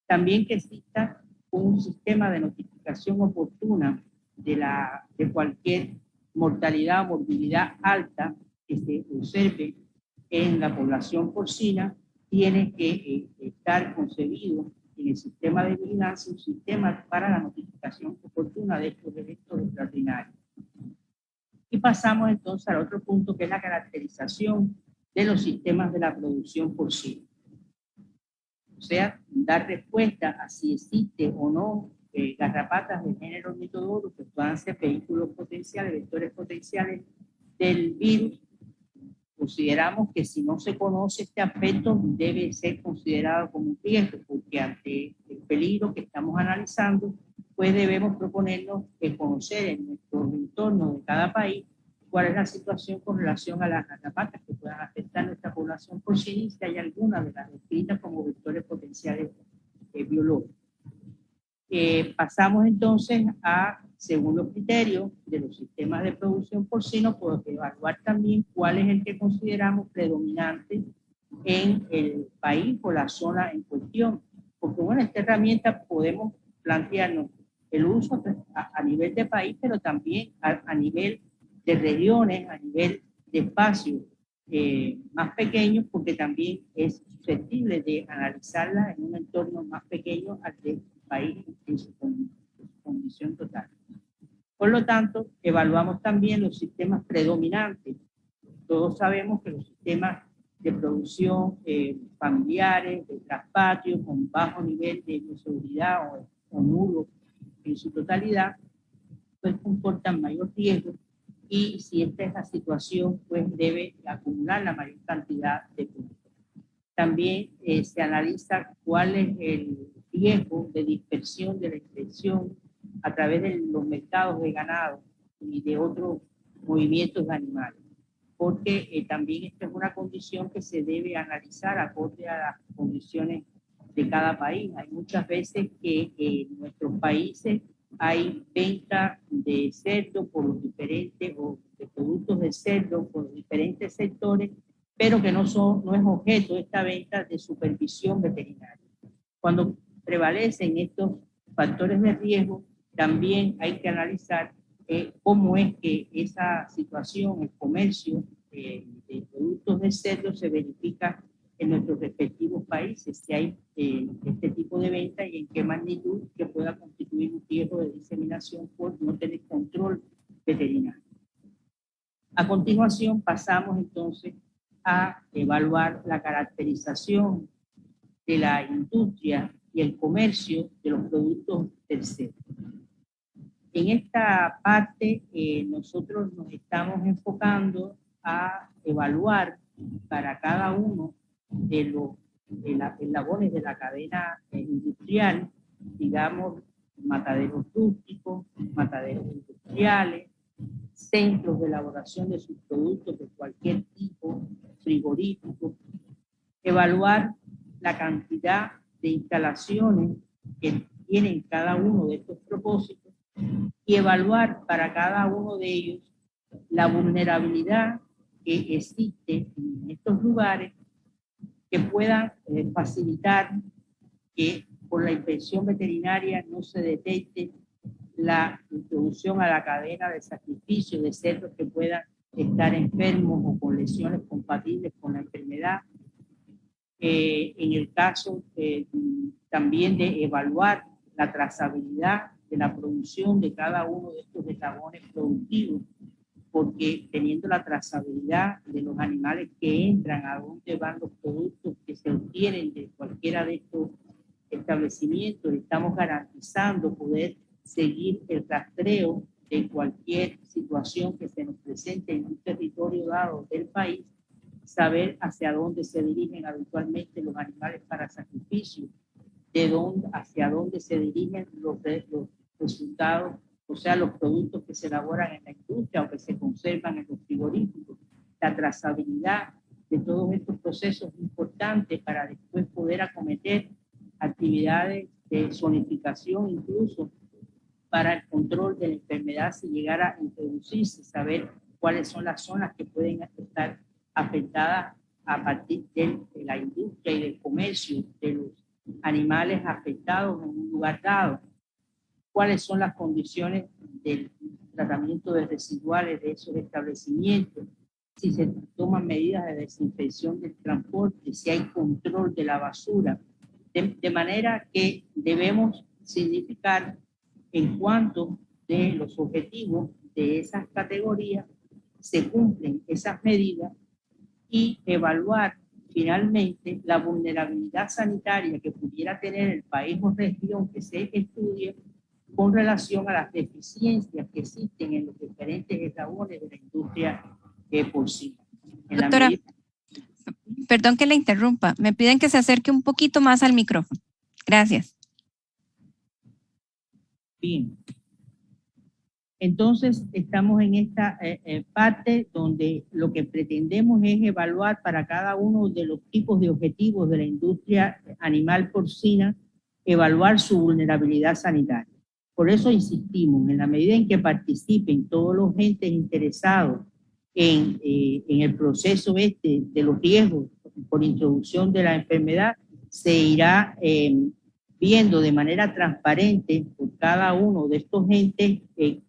También que exista un sistema de notificación oportuna de cualquier mortalidad o morbilidad alta que se observe en la población porcina. Tiene que estar concebido en el sistema de vigilancia un sistema para la notificación oportuna de estos eventos extraordinarios. Y pasamos entonces al otro punto, que es la caracterización de los sistemas de la producción porcina. O sea, dar respuesta a si existe o no garrapatas de género Ornithodorus que puedan ser vehículos potenciales, vectores potenciales del virus. Consideramos que si no se conoce este aspecto debe ser considerado como un riesgo, porque ante el peligro que estamos analizando, pues debemos proponernos conocer en nuestro entorno de cada país cuál es la situación con relación a las garrapatas que puedan afectar a nuestra población porcina y si hay alguna de las descritas como vectores potenciales biológicos. Pasamos entonces a, según los criterios de los sistemas de producción porcino, podemos evaluar también cuál es el que consideramos predominante en el país o la zona en cuestión. Porque bueno, esta herramienta podemos plantearnos el uso a nivel de país, pero también a nivel de regiones, a nivel de espacios más pequeños, porque también es susceptible de analizarla en un entorno más pequeño al del país en su condición total. Por lo tanto, evaluamos también los sistemas predominantes. Todos sabemos que los sistemas de producción familiares, de traspatio, con bajo nivel de bioseguridad o nulo en su totalidad, pues comportan mayor riesgo, y si esta es la situación, pues debe acumular la mayor cantidad de puntos. También se analiza cuál es el riesgo de dispersión de la infección a través de los mercados de ganado y de otros movimientos de animales, porque también esta es una condición que se debe analizar acorde a las condiciones de cada país. Hay muchas veces que en nuestros países hay venta de cerdo por los diferentes, o de productos de cerdo por los diferentes sectores, pero que no es objeto de esta venta de supervisión veterinaria. Cuando prevalecen estos factores de riesgo, también hay que analizar cómo es que esa situación, el comercio de productos de cerdo se verifica en nuestros respectivos países, si hay este tipo de venta y en qué magnitud que pueda constituir un riesgo de diseminación por no tener control veterinario. A continuación pasamos entonces a evaluar la caracterización de la industria y el comercio de los productos del cerdo. En esta parte nosotros nos estamos enfocando a evaluar para cada uno de los eslabones de la cadena industrial, digamos, mataderos rústicos, mataderos industriales, centros de elaboración de sus productos de cualquier tipo, frigoríficos, evaluar la cantidad de instalaciones que tienen cada uno de estos propósitos y evaluar para cada uno de ellos la vulnerabilidad que existe en estos lugares que puedan facilitar que por la inspección veterinaria no se detecte la introducción a la cadena de sacrificio de cerdos que puedan estar enfermos o con lesiones compatibles con la enfermedad. En el caso también de evaluar la trazabilidad de la producción de cada uno de estos eslabones productivos, porque teniendo la trazabilidad de los animales que entran, a dónde van los productos que se obtienen de cualquiera de estos establecimientos, estamos garantizando poder seguir el rastreo de cualquier situación que se nos presente en un territorio dado del país, saber hacia dónde se dirigen habitualmente los animales para sacrificio, hacia dónde se dirigen los resultados, o sea, los productos que se elaboran en la industria o que se conservan en los frigoríficos. La trazabilidad de todos estos procesos es importante para después poder acometer actividades de zonificación, incluso para el control de la enfermedad si llegara a introducirse, saber cuáles son las zonas que pueden estar afectadas a partir de la industria y del comercio de los animales afectados en un lugar dado, cuáles son las condiciones del tratamiento de residuales de esos establecimientos, si se toman medidas de desinfección del transporte, si hay control de la basura, de manera que debemos significar en cuanto de los objetivos de esas categorías se cumplen esas medidas y evaluar finalmente la vulnerabilidad sanitaria que pudiera tener el país o región que se estudie con relación a las deficiencias que existen en los diferentes eslabones de la industria porcina. Doctora, perdón que la interrumpa, me piden que se acerque un poquito más al micrófono. Gracias. Bien. Entonces, estamos en esta parte donde lo que pretendemos es evaluar para cada uno de los tipos de objetivos de la industria animal porcina, evaluar su vulnerabilidad sanitaria. Por eso insistimos, en la medida en que participen todos los entes interesados en el proceso de los riesgos por introducción de la enfermedad, se irá viendo de manera transparente por cada uno de estos entes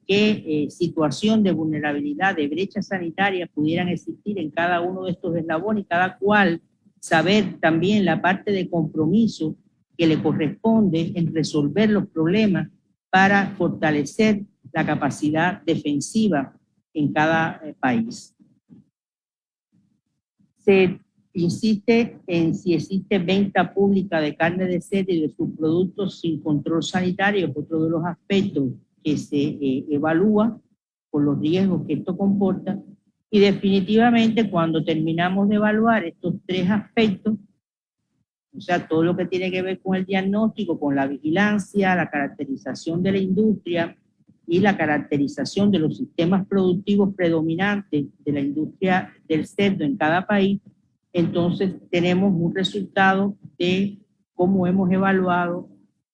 qué situación de vulnerabilidad, de brecha sanitaria pudieran existir en cada uno de estos eslabones y cada cual saber también la parte de compromiso que le corresponde en resolver los problemas para fortalecer la capacidad defensiva en cada país. Se insiste en si existe venta pública de carne de cerdo y de sus productos sin control sanitario, es otro de los aspectos que se evalúa por los riesgos que esto comporta. Y definitivamente cuando terminamos de evaluar estos tres aspectos, o sea, todo lo que tiene que ver con el diagnóstico, con la vigilancia, la caracterización de la industria y la caracterización de los sistemas productivos predominantes de la industria del cerdo en cada país, entonces tenemos un resultado de cómo hemos evaluado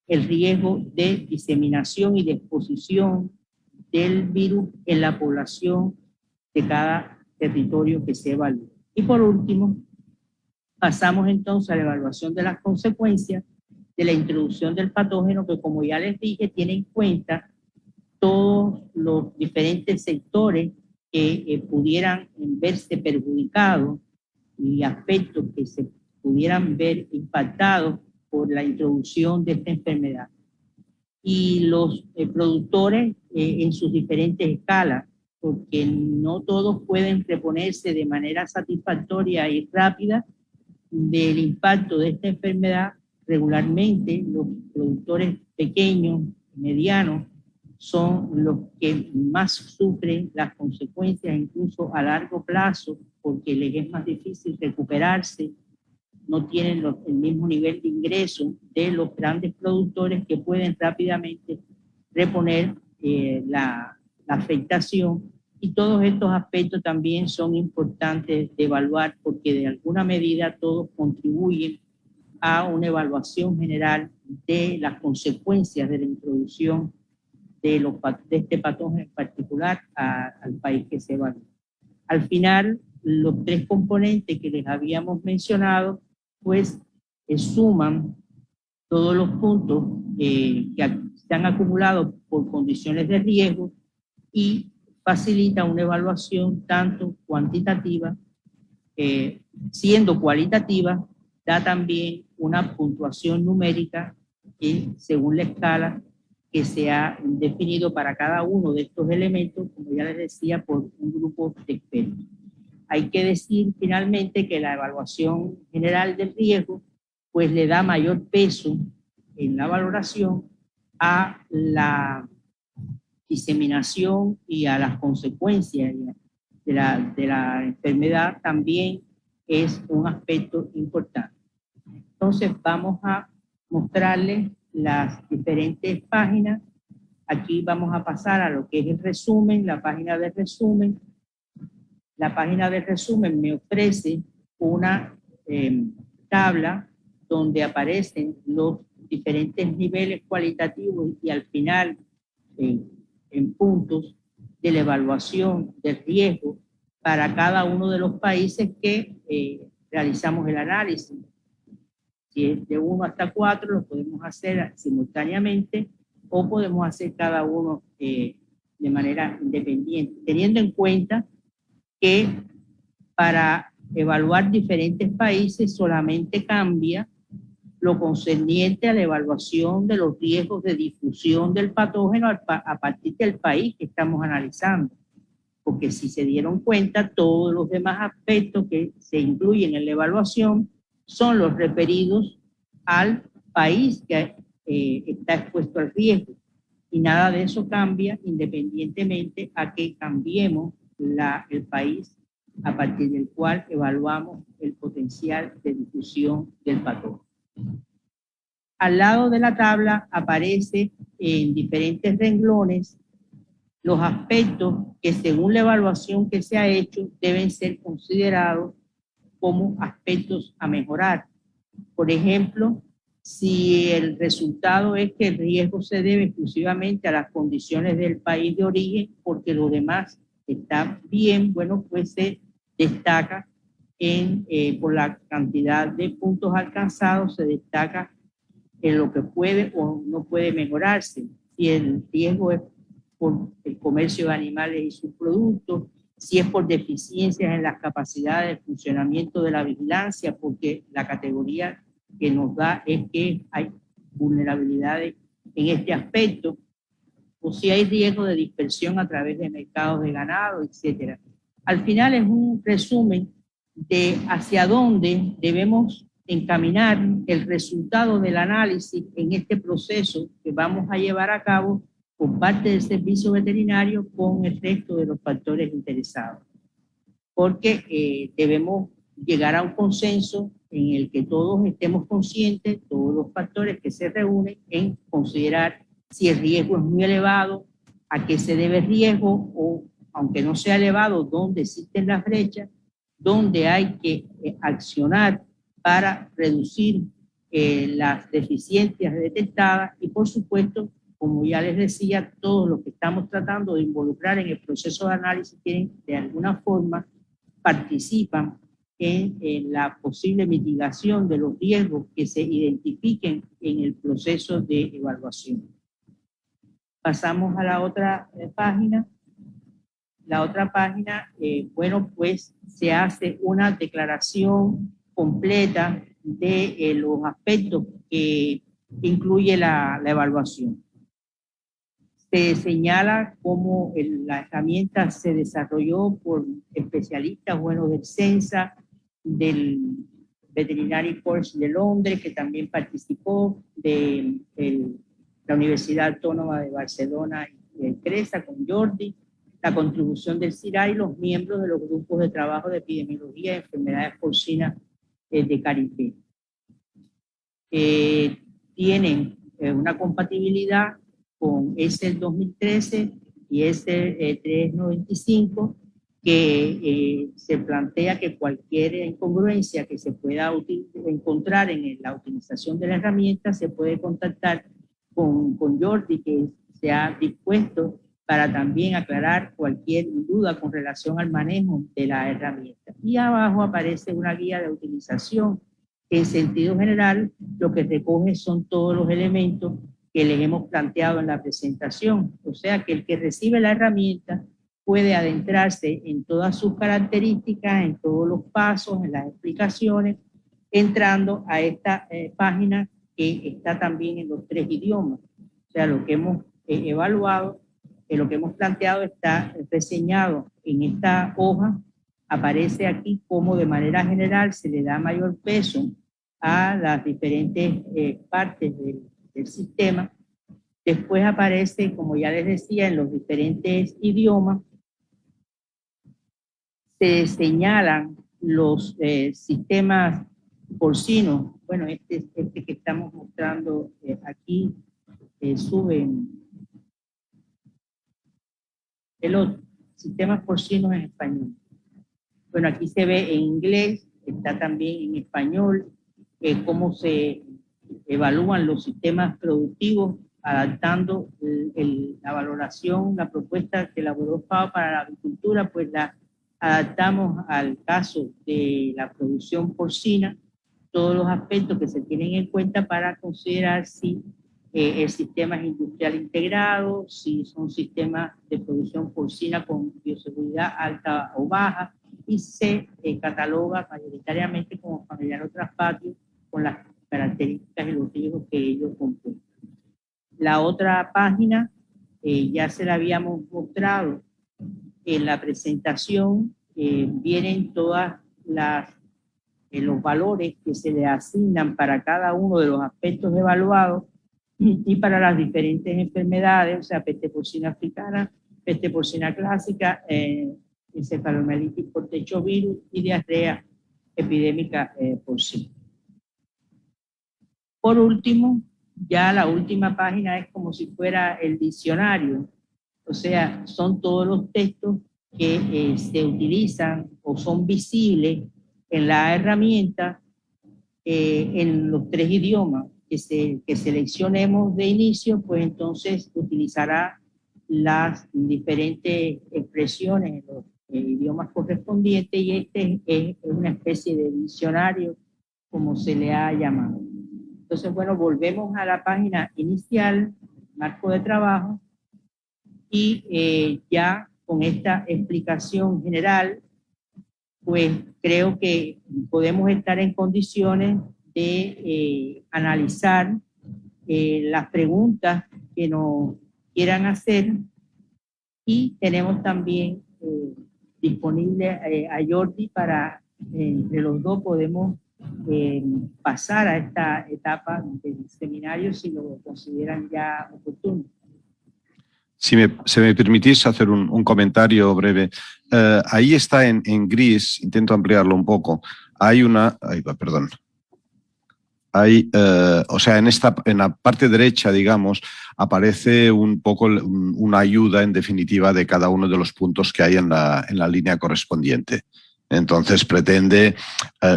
el riesgo de diseminación y de exposición del virus en la población de cada territorio que se evalúa. Y por último, pasamos entonces a la evaluación de las consecuencias de la introducción del patógeno, que como ya les dije, tiene en cuenta todos los diferentes sectores que pudieran verse perjudicados y aspectos que se pudieran ver impactados por la introducción de esta enfermedad. Y los productores en sus diferentes escalas, porque no todos pueden reponerse de manera satisfactoria y rápida del impacto de esta enfermedad. Regularmente los productores pequeños, medianos, son los que más sufren las consecuencias, incluso a largo plazo, porque les es más difícil recuperarse, no tienen el mismo nivel de ingreso de los grandes productores que pueden rápidamente reponer la afectación. Y todos estos aspectos también son importantes de evaluar, porque de alguna medida todos contribuyen a una evaluación general de las consecuencias de la introducción de este patógeno en particular al país que se evalúa. Al final, los tres componentes que les habíamos mencionado, pues suman todos los puntos que se han acumulado por condiciones de riesgo y facilita una evaluación tanto cuantitativa, siendo cualitativa, da también una puntuación numérica que, según la escala que se ha definido para cada uno de estos elementos, como ya les decía, por un grupo de expertos. Hay que decir finalmente que la evaluación general del riesgo pues le da mayor peso en la valoración a la diseminación y a las consecuencias de la enfermedad. También es un aspecto importante. Entonces vamos a mostrarles las diferentes páginas. Aquí vamos a pasar a lo que es el resumen, la página de resumen. La página de resumen me ofrece una tabla donde aparecen los diferentes niveles cualitativos y al final en puntos de la evaluación del riesgo para cada uno de los países que realizamos el análisis. Si es de 1 hasta 4, lo podemos hacer simultáneamente o podemos hacer cada uno de manera independiente, teniendo en cuenta que para evaluar diferentes países solamente cambia lo concerniente a la evaluación de los riesgos de difusión del patógeno a partir del país que estamos analizando. Porque si se dieron cuenta, todos los demás aspectos que se incluyen en la evaluación son los referidos al país que está expuesto al riesgo. Y nada de eso cambia independientemente a que cambiemos el país a partir del cual evaluamos el potencial de difusión del patógeno. Al lado de la tabla aparece en diferentes renglones los aspectos que según la evaluación que se ha hecho deben ser considerados como aspectos a mejorar. Por ejemplo, si el resultado es que el riesgo se debe exclusivamente a las condiciones del país de origen porque lo demás está bien, bueno, pues se destaca por la cantidad de puntos alcanzados, se destaca en lo que puede o no puede mejorarse. Si el riesgo es por el comercio de animales y sus productos, si es por deficiencias en las capacidades de funcionamiento de la vigilancia, porque la categoría que nos da es que hay vulnerabilidades en este aspecto, o si hay riesgo de dispersión a través de mercados de ganado, etc. Al final es un resumen de hacia dónde debemos encaminar el resultado del análisis en este proceso que vamos a llevar a cabo por parte del servicio veterinario con el resto de los factores interesados. Porque debemos llegar a un consenso en el que todos estemos conscientes, todos los factores que se reúnen, en considerar si el riesgo es muy elevado, a qué se debe el riesgo, o aunque no sea elevado, dónde existen las brechas, dónde hay que accionar para reducir las deficiencias detectadas y, por supuesto, como ya les decía, todos los que estamos tratando de involucrar en el proceso de análisis tienen, de alguna forma, participan en la posible mitigación de los riesgos que se identifiquen en el proceso de evaluación. Pasamos a la otra página. la otra página, bueno, pues se hace una declaración completa de los aspectos que incluye la evaluación. Se señala cómo la herramienta se desarrolló por especialistas, bueno, del CENSA, del Veterinary College de Londres, que también participó, de la Universidad Autónoma de Barcelona y de CRESA con Jordi, la contribución del CIRA y los miembros de los grupos de trabajo de epidemiología de enfermedades porcinas de CARIPE. Tienen una compatibilidad con ESER 2013 y ESER 395, que se plantea que cualquier incongruencia que se pueda encontrar en la utilización de la herramienta se puede contactar con Jordi, que se ha dispuesto para también aclarar cualquier duda con relación al manejo de la herramienta. Y abajo aparece una guía de utilización que en sentido general lo que recoge son todos los elementos que les hemos planteado en la presentación. O sea que el que recibe la herramienta puede adentrarse en todas sus características, en todos los pasos, en las explicaciones, entrando a esta página que está también en los 3 idiomas. O sea, lo que hemos evaluado, lo que hemos planteado está reseñado en esta hoja. Aparece aquí cómo de manera general se le da mayor peso a las diferentes partes del sistema. Después aparece, como ya les decía, en los diferentes idiomas. Se señalan los sistemas porcinos. Bueno, este que estamos mostrando aquí sube el otro, sistemas porcinos en español. Bueno, aquí se ve en inglés, está también en español, cómo se evalúan los sistemas productivos, adaptando la valoración, la propuesta que elaboró FAO para la agricultura, pues la adaptamos al caso de la producción porcina, todos los aspectos que se tienen en cuenta para considerar si el sistema es industrial integrado, si son sistemas de producción porcina con bioseguridad alta o baja, y se cataloga mayoritariamente como familiar o traspatio con las características y los riesgos que ellos componen. La otra página ya se la habíamos mostrado en la presentación, vienen todas los valores que se le asignan para cada uno de los aspectos evaluados y para las diferentes enfermedades, o sea, peste porcina africana, peste porcina clásica, encefalomielitis por techovirus y diarrea epidémica porcina. Por último, ya la última página es como si fuera el diccionario, o sea, son todos los textos que se utilizan o son visibles en la herramienta en los 3 idiomas que seleccionemos de inicio, pues entonces utilizará las diferentes expresiones en los idiomas correspondientes, y este es una especie de diccionario, como se le ha llamado. Entonces, bueno, volvemos a la página inicial, marco de trabajo, y ya con esta explicación general, pues creo que podemos estar en condiciones de analizar las preguntas que nos quieran hacer, y tenemos también disponible a Jordi para, entre los dos podemos pasar a esta etapa del seminario si lo consideran ya oportuno. Si me permitís hacer un comentario breve. Ahí está en gris, intento ampliarlo un poco. Hay una... perdón. O sea, en la parte derecha, digamos, aparece un poco una ayuda, en definitiva, de cada uno de los puntos que hay en la línea correspondiente. Entonces pretende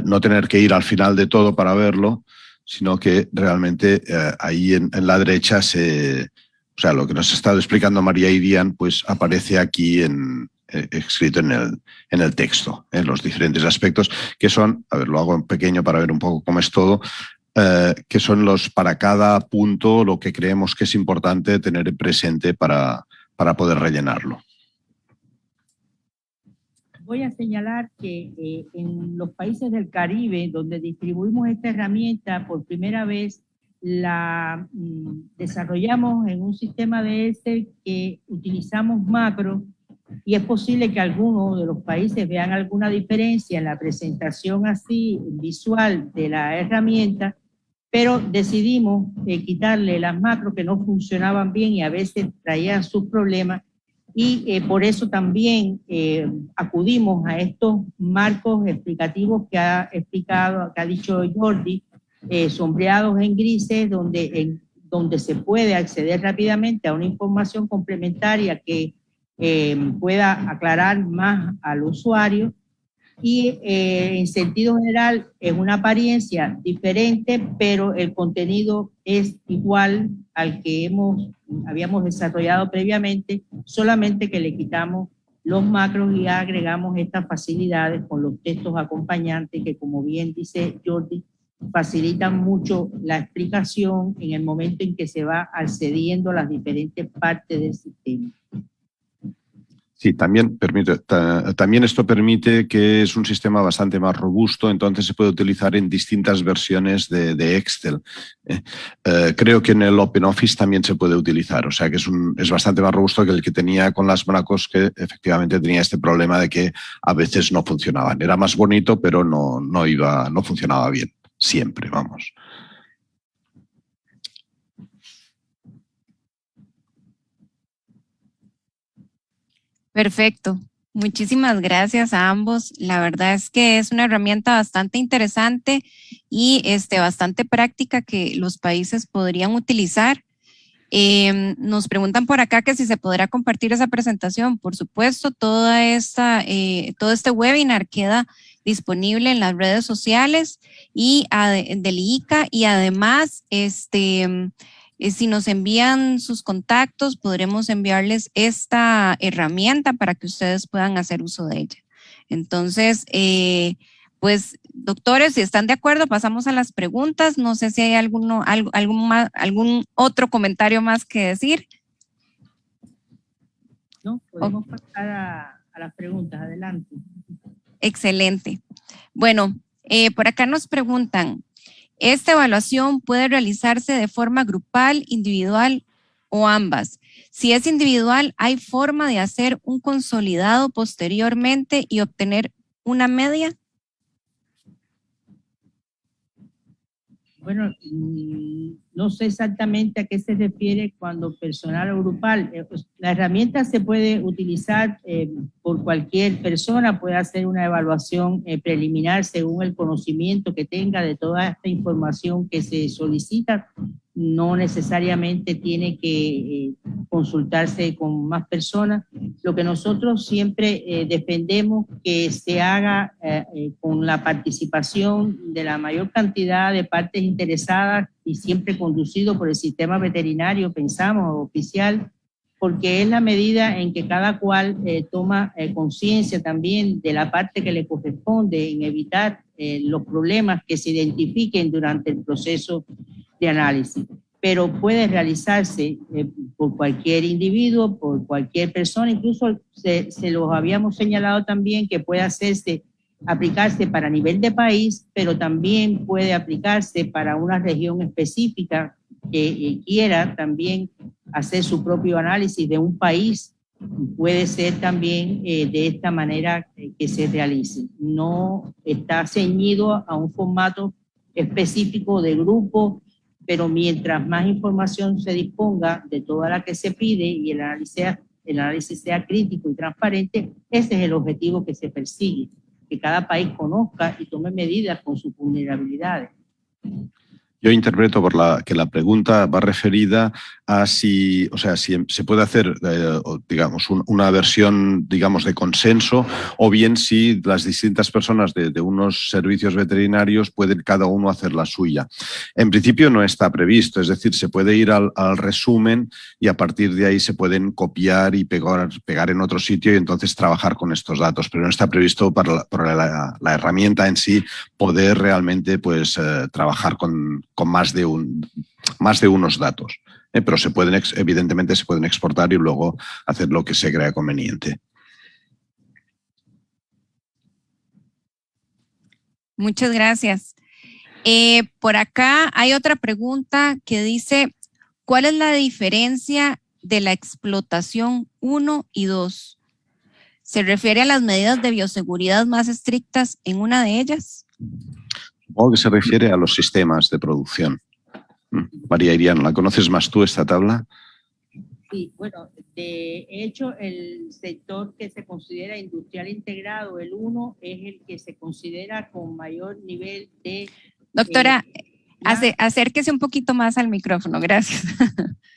no tener que ir al final de todo para verlo, sino que realmente ahí en la derecha o sea, lo que nos ha estado explicando María Irian, pues aparece aquí escrito en el texto, en los diferentes aspectos, que son, a ver, lo hago en pequeño para ver un poco cómo es todo, que son para cada punto lo que creemos que es importante tener presente para poder rellenarlo. Voy a señalar que en los países del Caribe, donde distribuimos esta herramienta, por primera vez la desarrollamos en un sistema de Excel que utilizamos macro, y es posible que algunos de los países vean alguna diferencia en la presentación así visual de la herramienta, pero decidimos quitarle las macros que no funcionaban bien y a veces traían sus problemas, y por eso también acudimos a estos marcos explicativos que ha explicado, que ha dicho Jordi, sombreados en grises, donde se puede acceder rápidamente a una información complementaria que pueda aclarar más al usuario, y en sentido general es una apariencia diferente, pero el contenido es igual al que habíamos desarrollado previamente, solamente que le quitamos los macros y agregamos estas facilidades con los textos acompañantes que, como bien dice Jordi, facilitan mucho la explicación en el momento en que se va accediendo a las diferentes partes del sistema. Sí, también esto permite que es un sistema bastante más robusto, entonces se puede utilizar en distintas versiones de Excel. Creo que en el OpenOffice también se puede utilizar, o sea que es bastante más robusto que el que tenía con las macros, que efectivamente tenía este problema de que a veces no funcionaban. Era más bonito, pero no funcionaba bien, siempre, vamos. Perfecto. Muchísimas gracias a ambos. La verdad es que es una herramienta bastante interesante y bastante práctica que los países podrían utilizar. Nos preguntan por acá que si se podrá compartir esa presentación. Por supuesto, todo este webinar queda disponible en las redes sociales y del IICA, y además si nos envían sus contactos, podremos enviarles esta herramienta para que ustedes puedan hacer uso de ella. Entonces, pues, doctores, si están de acuerdo, pasamos a las preguntas. No sé si hay algún otro comentario más que decir. No, podemos pasar a las preguntas. Adelante. Excelente. Bueno, por acá nos preguntan, ¿esta evaluación puede realizarse de forma grupal, individual o ambas? Si es individual, ¿hay forma de hacer un consolidado posteriormente y obtener una media? Bueno, no sé exactamente a qué se refiere cuando personal o grupal. La herramienta se puede utilizar por cualquier persona, puede hacer una evaluación preliminar según el conocimiento que tenga de toda esta información que se solicita. No necesariamente tiene que consultarse con más personas. Lo que nosotros siempre defendemos que se haga con la participación de la mayor cantidad de partes interesadas y siempre conducido por el sistema veterinario, pensamos, oficial, porque es la medida en que cada cual toma conciencia también de la parte que le corresponde en evitar los problemas que se identifiquen durante el proceso de análisis. Pero puede realizarse por cualquier individuo, por cualquier persona, incluso se los habíamos señalado también que puede aplicarse para nivel de país, pero también puede aplicarse para una región específica que quiera también hacer su propio análisis de un país. Puede ser también de esta manera que se realice. No está ceñido a un formato específico de grupo, pero mientras más información se disponga de toda la que se pide y el análisis sea crítico y transparente, ese es el objetivo que se persigue, que cada país conozca y tome medidas con sus vulnerabilidades. Yo interpreto que la pregunta va referida a si se puede hacer, digamos, una versión, digamos, de consenso, o bien si las distintas personas de unos servicios veterinarios pueden cada uno hacer la suya. En principio no está previsto, es decir, se puede ir al resumen y a partir de ahí se pueden copiar y pegar en otro sitio y entonces trabajar con estos datos, pero no está previsto para la herramienta en sí poder realmente pues trabajar con más de unos datos. Pero evidentemente se pueden exportar y luego hacer lo que se crea conveniente. Muchas gracias. Por acá hay otra pregunta que dice, ¿cuál es la diferencia de la explotación 1 y 2? ¿Se refiere a las medidas de bioseguridad más estrictas en una de ellas? Supongo que se refiere a los sistemas de producción. María Irian, ¿la conoces más tú esta tabla? Sí, bueno, de hecho, el sector que se considera industrial integrado, el 1, es el que se considera con mayor nivel de... Doctora, acérquese un poquito más al micrófono, gracias.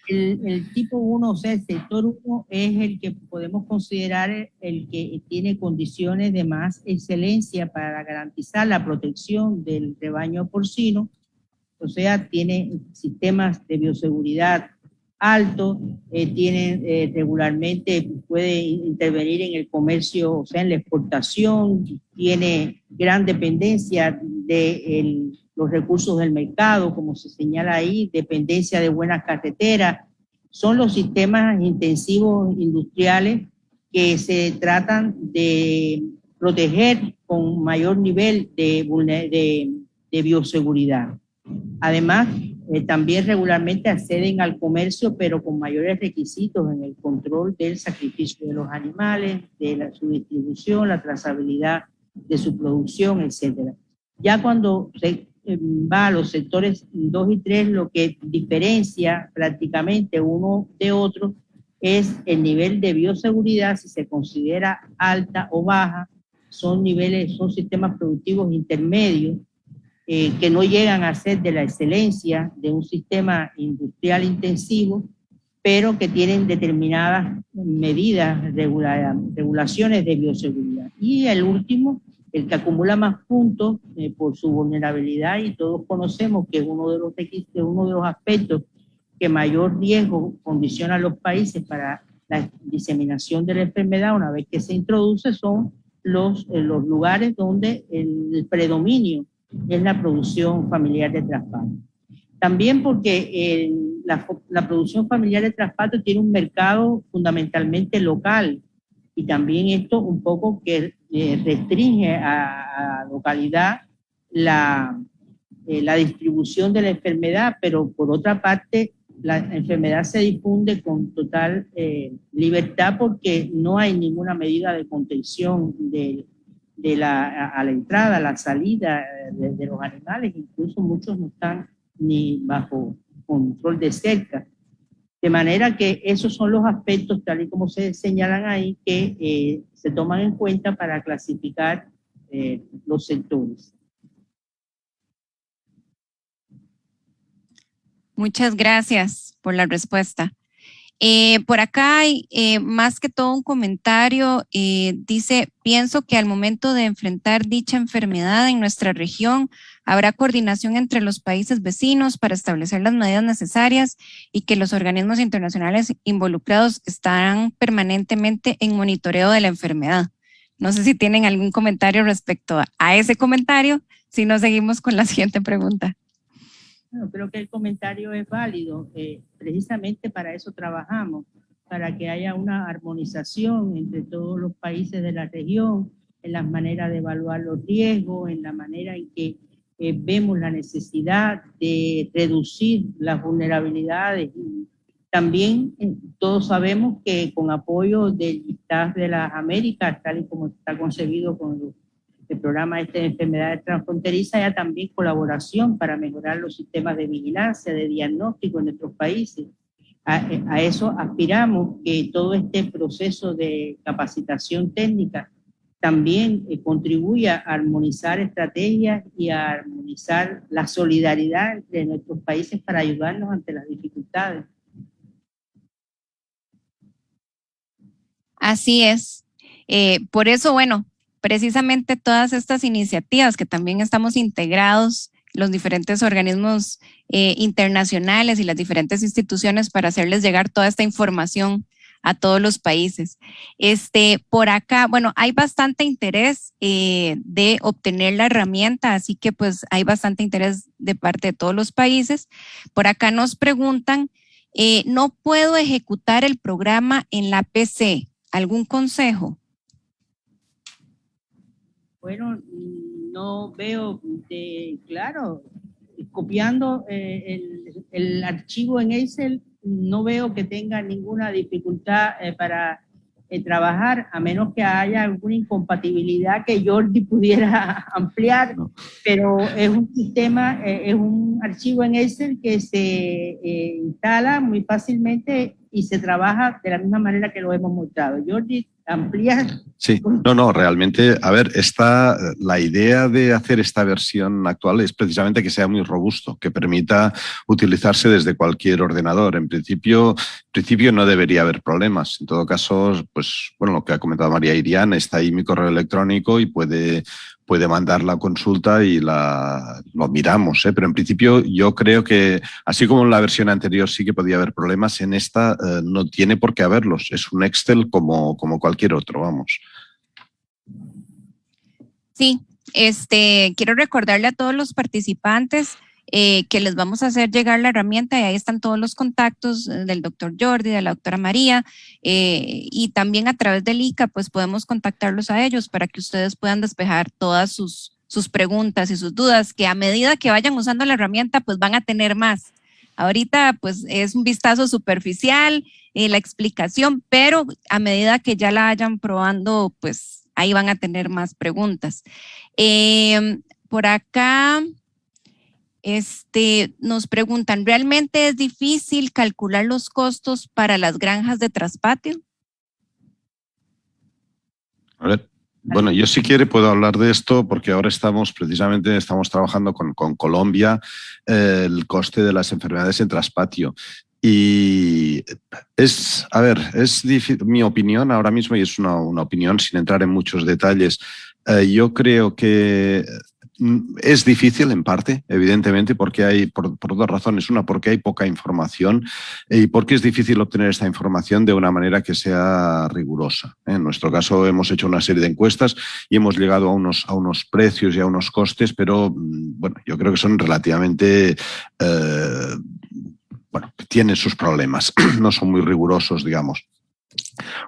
El tipo 1, o sea, el sector 1 es el que podemos considerar el que tiene condiciones de más excelencia para garantizar la protección del rebaño porcino, o sea, tiene sistemas de bioseguridad altos, regularmente puede intervenir en el comercio, o sea, en la exportación, tiene gran dependencia de los recursos del mercado, como se señala ahí, dependencia de buenas carreteras. Son los sistemas intensivos industriales que se tratan de proteger con mayor nivel de bioseguridad. Además, también regularmente acceden al comercio, pero con mayores requisitos en el control del sacrificio de los animales, de su distribución, la trazabilidad de su producción, etc. Ya cuando se va a los sectores 2 y 3, lo que diferencia prácticamente uno de otro es el nivel de bioseguridad, si se considera alta o baja, son sistemas productivos intermedios, que no llegan a ser de la excelencia de un sistema industrial intensivo, pero que tienen determinadas medidas, regulaciones de bioseguridad. Y el último, el que acumula más puntos por su vulnerabilidad, y todos conocemos que es uno de los aspectos que mayor riesgo condiciona a los países para la diseminación de la enfermedad una vez que se introduce, son los lugares donde el predominio es la producción familiar de traspaso. También porque la producción familiar de traspaso tiene un mercado fundamentalmente local, y también esto un poco que restringe a localidad la distribución de la enfermedad, pero por otra parte la enfermedad se difunde con total libertad, porque no hay ninguna medida de contención a la entrada, a la salida de los animales, incluso muchos no están ni bajo control de cerca. De manera que esos son los aspectos, tal y como se señalan ahí, que se toman en cuenta para clasificar los sectores. Muchas gracias por la respuesta. Por acá hay más que todo un comentario, dice, pienso que al momento de enfrentar dicha enfermedad en nuestra región, habrá coordinación entre los países vecinos para establecer las medidas necesarias y que los organismos internacionales involucrados estarán permanentemente en monitoreo de la enfermedad. No sé si tienen algún comentario respecto a ese comentario, si no seguimos con la siguiente pregunta. Bueno, creo que el comentario es válido. Precisamente para eso trabajamos, para que haya una armonización entre todos los países de la región, en las maneras de evaluar los riesgos, en la manera en que vemos la necesidad de reducir las vulnerabilidades. Y también todos sabemos que con apoyo del ITAS de las Américas, tal y como está concebido con el programa de enfermedades transfronterizas, hay también colaboración para mejorar los sistemas de vigilancia, de diagnóstico en nuestros países. A eso aspiramos, que todo este proceso de capacitación técnica también contribuya a armonizar estrategias y a armonizar la solidaridad entre nuestros países para ayudarnos ante las dificultades. Así es. Por eso, bueno, precisamente todas estas iniciativas que también estamos integrados, los diferentes organismos internacionales y las diferentes instituciones, para hacerles llegar toda esta información a todos los países. Por acá, bueno, hay bastante interés de obtener la herramienta, así que pues hay bastante interés de parte de todos los países. Por acá nos preguntan, no puedo ejecutar el programa en la PC, ¿algún consejo? Bueno, no veo, claro, copiando el archivo en Excel, no veo que tenga ninguna dificultad para trabajar, a menos que haya alguna incompatibilidad que Jordi pudiera ampliar, pero es un sistema, es un archivo en Excel que se instala muy fácilmente y se trabaja de la misma manera que lo hemos mostrado. Jordi, amplía. Sí, no, realmente, a ver, la idea de hacer esta versión actual es precisamente que sea muy robusto, que permita utilizarse desde cualquier ordenador. En principio no debería haber problemas. En todo caso, pues bueno, lo que ha comentado María Irian, está ahí mi correo electrónico y puede mandar la consulta y lo miramos, pero en principio yo creo que, así como en la versión anterior sí que podía haber problemas, en esta no tiene por qué haberlos. Es un Excel como cualquier otro, vamos. Sí, quiero recordarle a todos los participantes que les vamos a hacer llegar la herramienta y ahí están todos los contactos del doctor Jordi, de la doctora María y también a través del ICA pues podemos contactarlos a ellos para que ustedes puedan despejar todas sus preguntas y sus dudas, que a medida que vayan usando la herramienta pues van a tener más. Ahorita pues es un vistazo superficial, la explicación, pero a medida que ya la vayan probando pues ahí van a tener más preguntas. Por acá nos preguntan, ¿realmente es difícil calcular los costos para las granjas de traspatio? A ver, bueno, yo si quiere puedo hablar de esto porque ahora estamos trabajando con Colombia el coste de las enfermedades en traspatio. Y es difícil, mi opinión ahora mismo, y es una opinión sin entrar en muchos detalles, yo creo que es difícil en parte, evidentemente, porque hay por dos razones. Una, porque hay poca información y porque es difícil obtener esta información de una manera que sea rigurosa. En nuestro caso hemos hecho una serie de encuestas y hemos llegado a unos precios y a unos costes, pero bueno, yo creo que son relativamente... tienen sus problemas, no son muy rigurosos, digamos.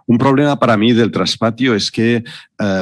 Un problema para mí del traspatio es que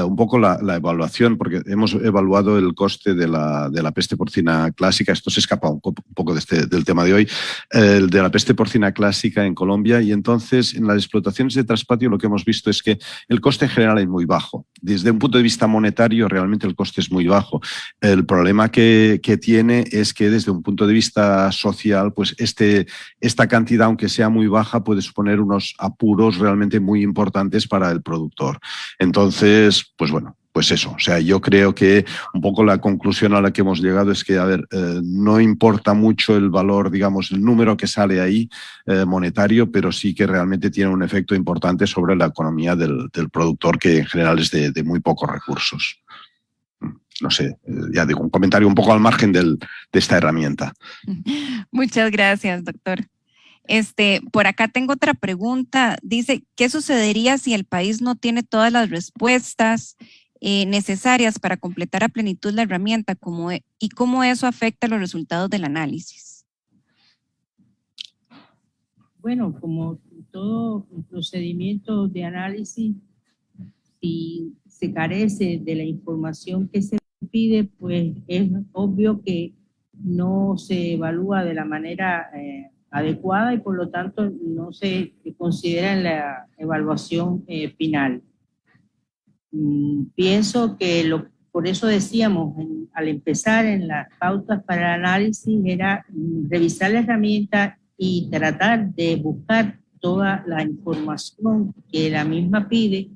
un poco la evaluación, porque hemos evaluado el coste de la peste porcina clásica, esto se escapa un poco del tema de hoy, el de la peste porcina clásica en Colombia, y entonces en las explotaciones de traspatio lo que hemos visto es que el coste en general es muy bajo. Desde un punto de vista monetario realmente el coste es muy bajo. El problema que tiene es que desde un punto de vista social, pues esta cantidad, aunque sea muy baja, puede suponer unos apuros realmente muy importantes para el productor. Entonces, pues bueno, pues eso. O sea, yo creo que un poco la conclusión a la que hemos llegado es que, no importa mucho el valor, digamos, el número que sale ahí monetario, pero sí que realmente tiene un efecto importante sobre la economía del productor, que en general es de muy pocos recursos. No sé, ya digo, un comentario un poco al margen de esta herramienta. Muchas gracias, doctor. Por acá tengo otra pregunta. Dice, ¿qué sucedería si el país no tiene todas las respuestas necesarias para completar a plenitud la herramienta? ¿Y cómo eso afecta los resultados del análisis? Bueno, como todo procedimiento de análisis, si se carece de la información que se pide, pues es obvio que no se evalúa de la manera adecuada y por lo tanto no se considera en la evaluación final. Pienso que por eso decíamos al empezar en las pautas para el análisis era revisar la herramienta y tratar de buscar toda la información que la misma pide,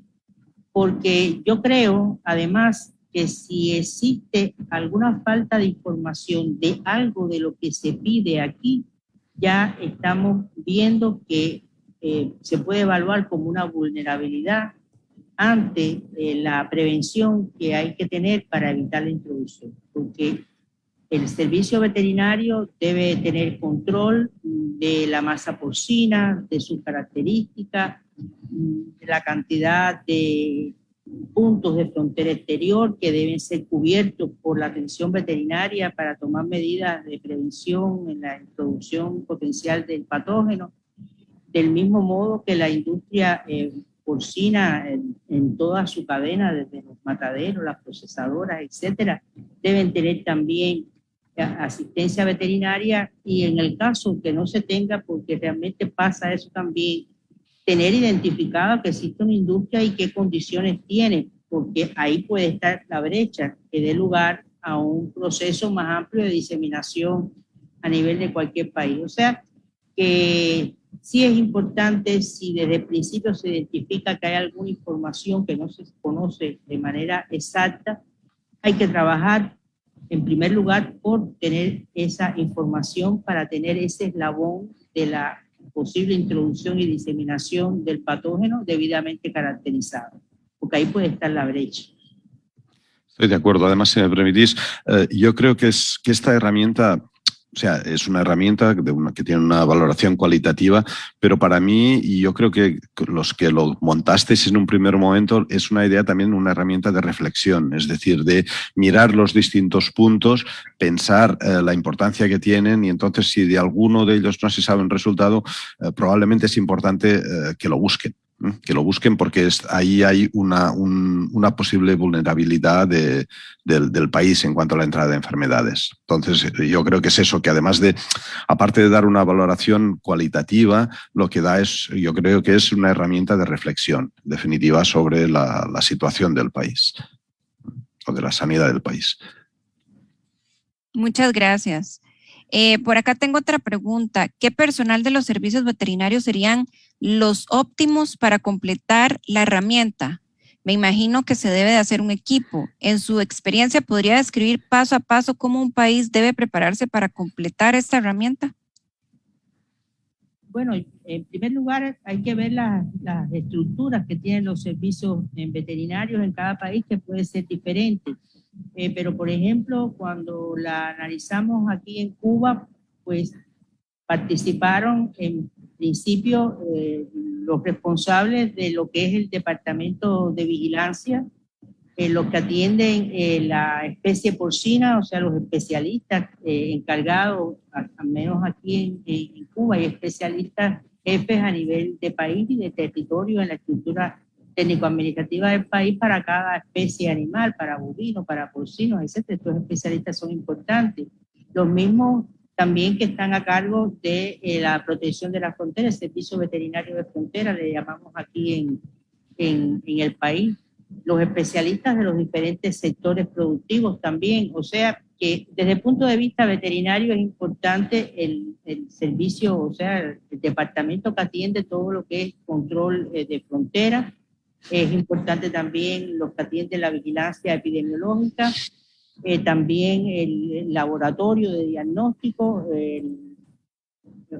porque yo creo además que si existe alguna falta de información de algo de lo que se pide aquí, ya estamos viendo que se puede evaluar como una vulnerabilidad ante la prevención que hay que tener para evitar la introducción, porque el servicio veterinario debe tener control de la masa porcina, de sus características, de la cantidad de puntos de frontera exterior que deben ser cubiertos por la atención veterinaria para tomar medidas de prevención en la introducción potencial del patógeno, del mismo modo que la industria porcina en toda su cadena, desde los mataderos, las procesadoras, etcétera, deben tener también asistencia veterinaria, y en el caso que no se tenga, porque realmente pasa eso también, tener identificado que existe una industria y qué condiciones tiene, porque ahí puede estar la brecha que dé lugar a un proceso más amplio de diseminación a nivel de cualquier país. O sea, que sí es importante, si desde el principio se identifica que hay alguna información que no se conoce de manera exacta, hay que trabajar en primer lugar por tener esa información para tener ese eslabón de la posible introducción y diseminación del patógeno debidamente caracterizado, porque ahí puede estar la brecha. Estoy de acuerdo. Además, si me permitís, yo creo que esta herramienta, o sea, es una herramienta que tiene una valoración cualitativa, pero para mí, y yo creo que los que lo montasteis en un primer momento, es una idea también, una herramienta de reflexión, es decir, de mirar los distintos puntos, pensar la importancia que tienen, y entonces si de alguno de ellos no se sabe un resultado, probablemente es importante que lo busquen. Porque ahí hay una posible vulnerabilidad del país en cuanto a la entrada de enfermedades. Entonces, yo creo que es eso, que además de, aparte de dar una valoración cualitativa, lo que da es, yo creo que es una herramienta de reflexión definitiva sobre la situación del país o de la sanidad del país. Muchas gracias. Por acá tengo otra pregunta. ¿Qué personal de los servicios veterinarios serían los óptimos para completar la herramienta? Me imagino que se debe de hacer un equipo. En su experiencia, ¿podría describir paso a paso cómo un país debe prepararse para completar esta herramienta? Bueno, en primer lugar hay que ver las estructuras que tienen los servicios veterinarios en cada país, que puede ser diferente. Pero, por ejemplo, cuando la analizamos aquí en Cuba, pues participaron en principio los responsables de lo que es el Departamento de Vigilancia, los que atienden la especie porcina, o sea, los especialistas encargados, al menos aquí en Cuba, hay especialistas jefes a nivel de país y de territorio en la estructura técnico-administrativa del país para cada especie animal, para bovinos, para porcinos, etc. Estos especialistas son importantes. Los mismos también que están a cargo de la protección de la frontera, el servicio veterinario de frontera, le llamamos aquí en el país. Los especialistas de los diferentes sectores productivos también, o sea que desde el punto de vista veterinario es importante el servicio, o sea, el departamento que atiende todo lo que es control de frontera. Es importante también los que atienden la vigilancia epidemiológica, también el laboratorio de diagnóstico,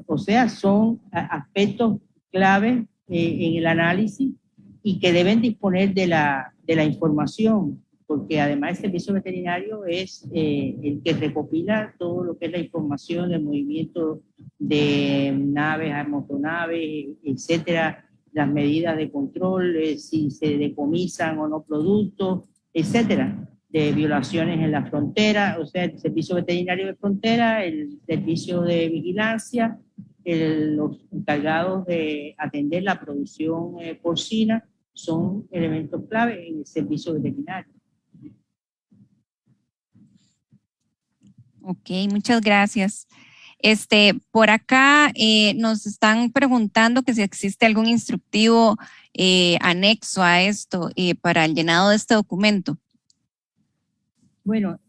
o sea, son aspectos claves en el análisis y que deben disponer de la información, porque además el servicio veterinario es el que recopila todo lo que es la información del movimiento de naves, motonaves, etcétera, las medidas de control, si se decomisan o no productos, etcétera, de violaciones en la frontera, o sea, el servicio veterinario de frontera, el servicio de vigilancia, los encargados de atender la producción porcina, son elementos clave en el servicio veterinario. Ok, muchas gracias. Por acá nos están preguntando que si existe algún instructivo anexo a esto para el llenado de este documento. Bueno,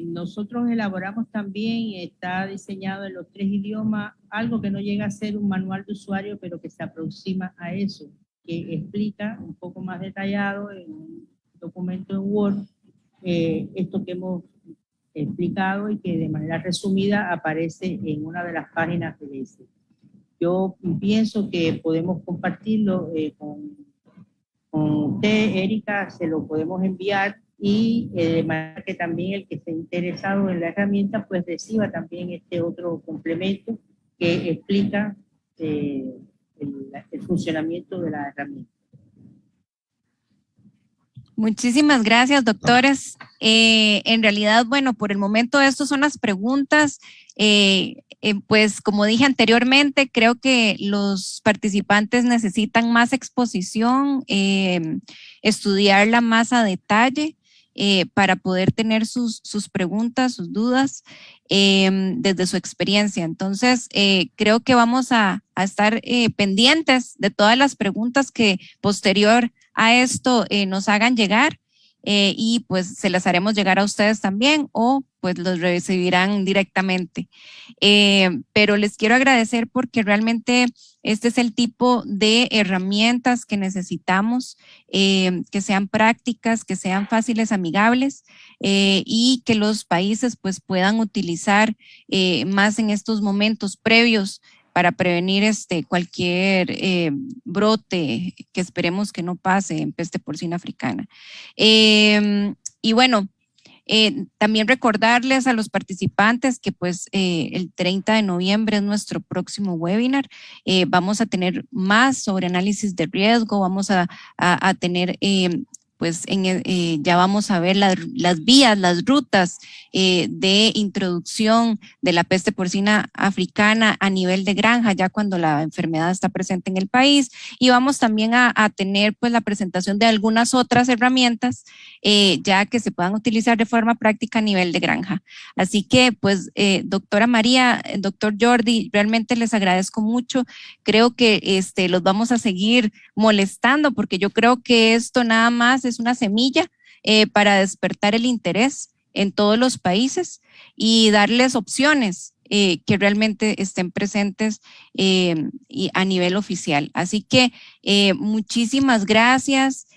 nosotros elaboramos también, está diseñado en los 3 idiomas, algo que no llega a ser un manual de usuario, pero que se aproxima a eso, que explica un poco más detallado en un documento en Word esto que hemos explicado y que de manera resumida aparece en una de las páginas de ese. Yo pienso que podemos compartirlo con usted, Erika, se lo podemos enviar y de manera que también el que esté interesado en la herramienta pues reciba también este otro complemento que explica el funcionamiento de la herramienta. Muchísimas gracias, doctores. En realidad, bueno, por el momento estas son las preguntas. Pues como dije anteriormente, creo que los participantes necesitan más exposición, estudiarla más a detalle para poder tener sus preguntas, sus dudas desde su experiencia. Entonces, creo que vamos a estar pendientes de todas las preguntas que posterior a esto nos hagan llegar y pues se las haremos llegar a ustedes también o pues los recibirán directamente. Pero les quiero agradecer porque realmente este es el tipo de herramientas que necesitamos, que sean prácticas, que sean fáciles, amigables y que los países pues puedan utilizar más en estos momentos previos para prevenir cualquier brote que esperemos que no pase en peste porcina africana. Y bueno, también recordarles a los participantes que pues el 30 de noviembre es nuestro próximo webinar. Vamos a tener más sobre análisis de riesgo, vamos a tener pues ya vamos a ver las vías, las rutas de introducción de la peste porcina africana a nivel de granja, ya cuando la enfermedad está presente en el país, y vamos también a tener pues la presentación de algunas otras herramientas ya que se puedan utilizar de forma práctica a nivel de granja. Así que pues doctora María, doctor Jordi, realmente les agradezco mucho. Creo que los vamos a seguir molestando porque yo creo que esto nada más es una semilla para despertar el interés en todos los países y darles opciones que realmente estén presentes y a nivel oficial. Así que muchísimas gracias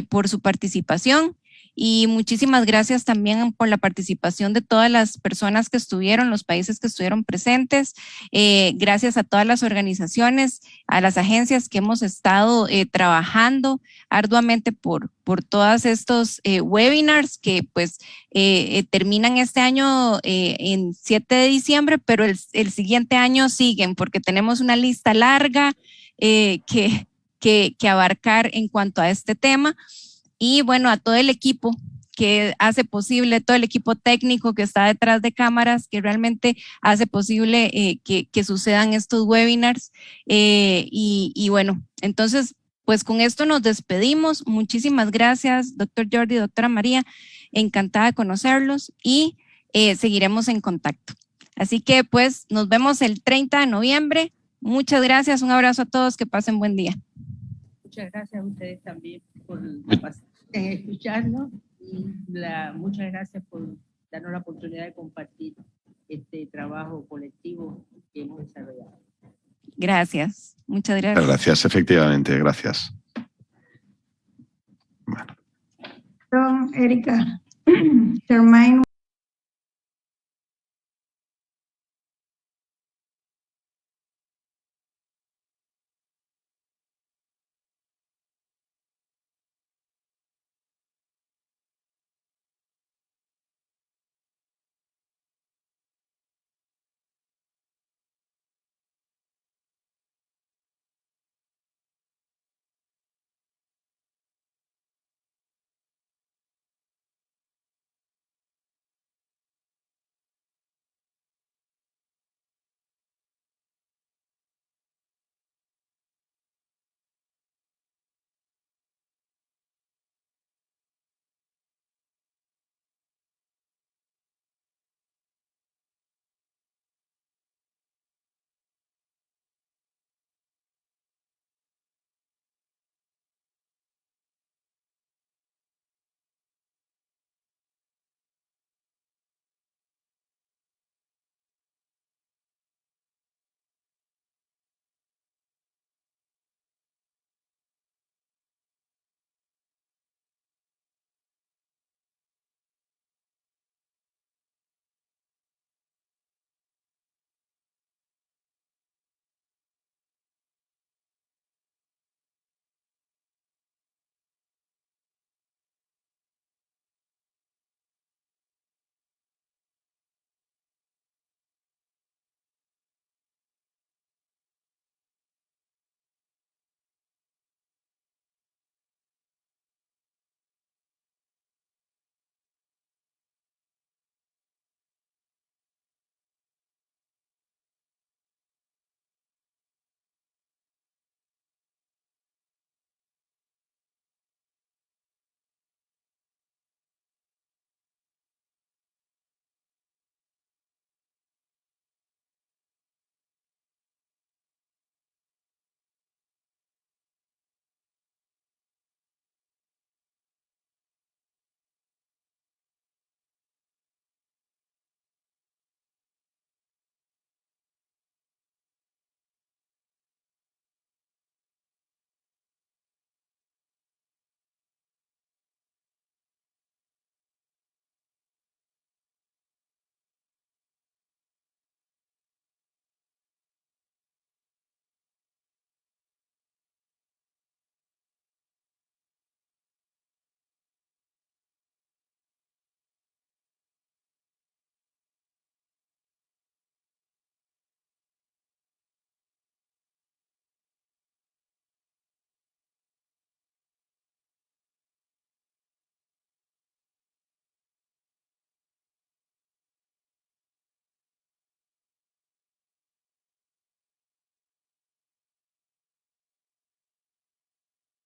por su participación. Y muchísimas gracias también por la participación de todas las personas que estuvieron, los países que estuvieron presentes. Gracias a todas las organizaciones, a las agencias que hemos estado trabajando arduamente por todos estos webinars que pues terminan este año en 7 de diciembre, pero el siguiente año siguen porque tenemos una lista larga que abarcar en cuanto a este tema. Y bueno, a todo el equipo que hace posible, todo el equipo técnico que está detrás de cámaras, que realmente hace posible que sucedan estos webinars. Y bueno, entonces, pues con esto nos despedimos. Muchísimas gracias, doctor Jordi, doctora María. Encantada de conocerlos y seguiremos en contacto. Así que pues nos vemos el 30 de noviembre. Muchas gracias, un abrazo a todos, que pasen buen día. Muchas gracias a ustedes también por escucharnos y muchas gracias por darnos la oportunidad de compartir este trabajo colectivo que hemos desarrollado. Gracias, muchas gracias. Gracias, efectivamente, gracias. Bueno. Erika, Germain.